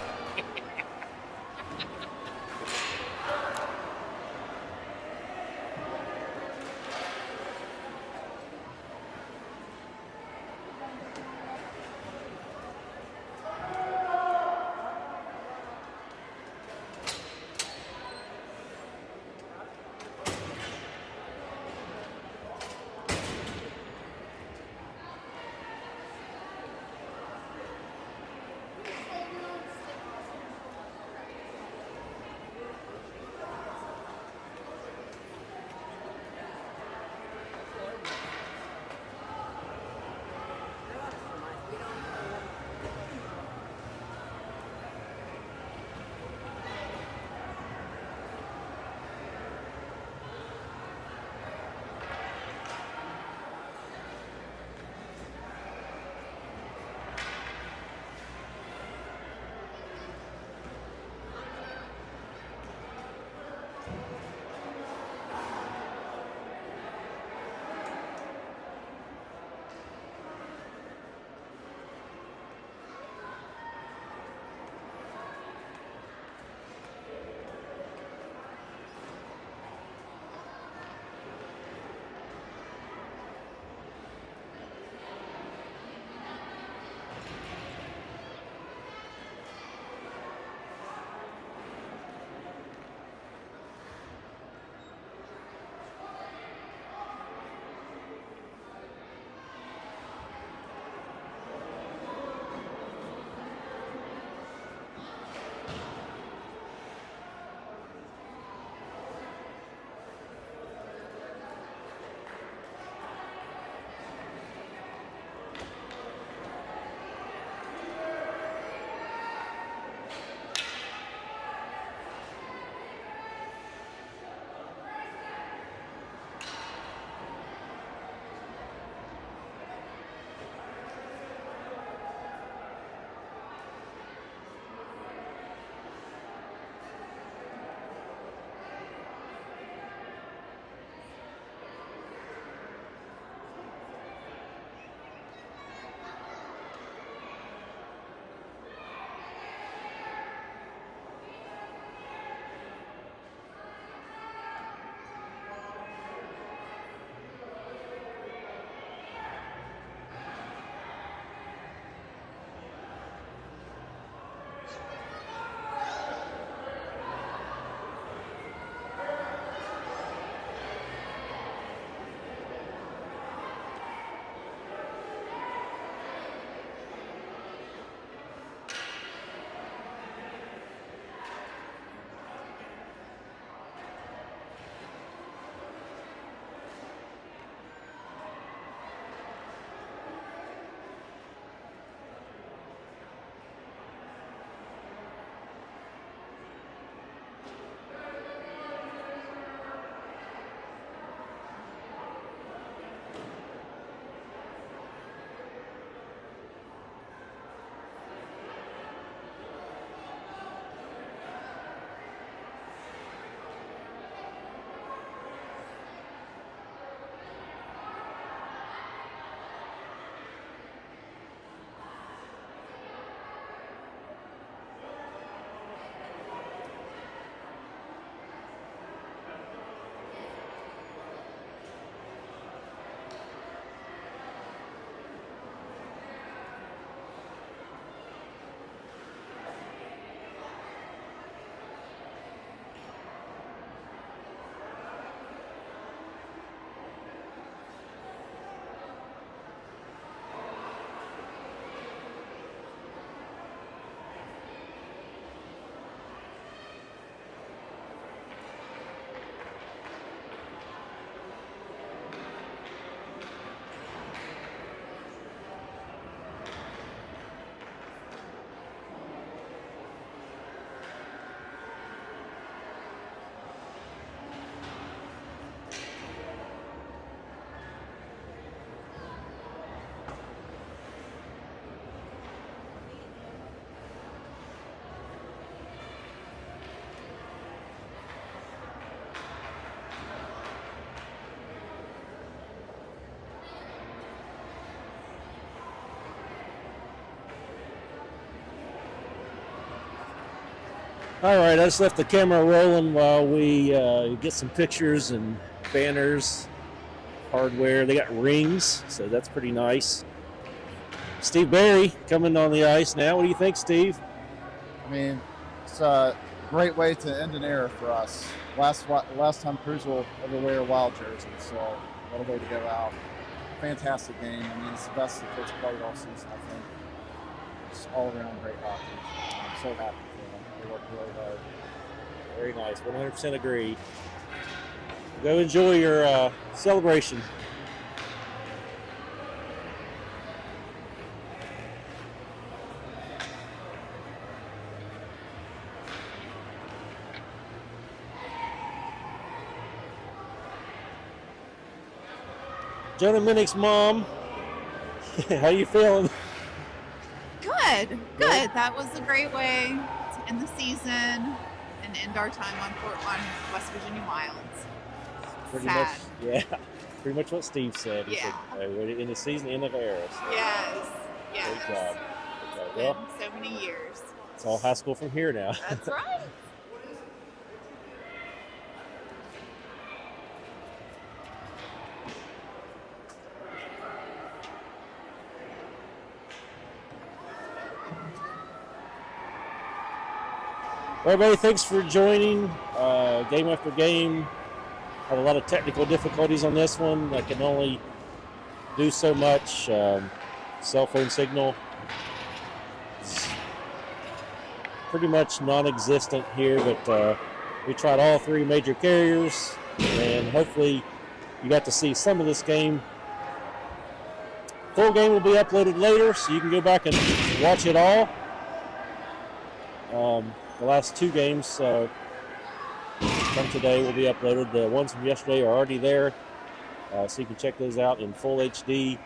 All right, I just left the camera rolling while we get some pictures and banners, hardware. They got rings, so that's pretty nice. Steve Barry coming on the ice now. What do you think, Steve? I mean, it's a great way to end an era for us. Last time Cruz will ever wear a Wild jersey, so what a way to go out. Fantastic game. I mean, it's the best the kids played all season, I think. It's all around great hockey. I'm so happy for them. They worked really hard. Very nice, 100% agree. Go enjoy your celebration. Jonah Minnick's mom, how you feeling? Good. That was a great way to end the season and end our time on West Virginia Wilds. Pretty Sad. much, yeah. Pretty much what Steve said. He Yeah. said, we're in the season, end of era. So Yes. Great job. It's Well, been so many years. it's all high school from here now. That's right. Well, everybody, thanks for joining. Game after game. Had a lot of technical difficulties on this one. I can only do so much. Cell phone signal is pretty much non-existent here, but we tried all three major carriers, and hopefully you got to see some of this game. Full game will be uploaded later, so you can go back and watch it all. The last two games from today will be uploaded. The ones from yesterday are already there, so you can check those out in full HD,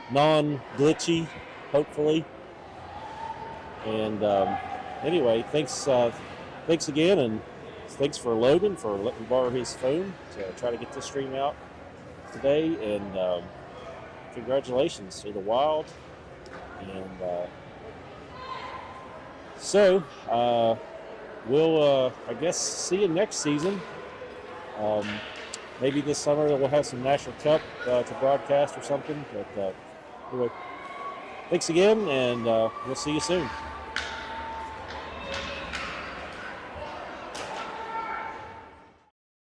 non-glitchy, hopefully. And anyway, thanks again, and thanks for Logan for letting me borrow his phone to try to get this stream out today. And congratulations to the Wild. And so we'll, I guess, see you next season. Maybe this summer we'll have some National Cup to broadcast or something. But anyway, thanks again, and we'll see you soon.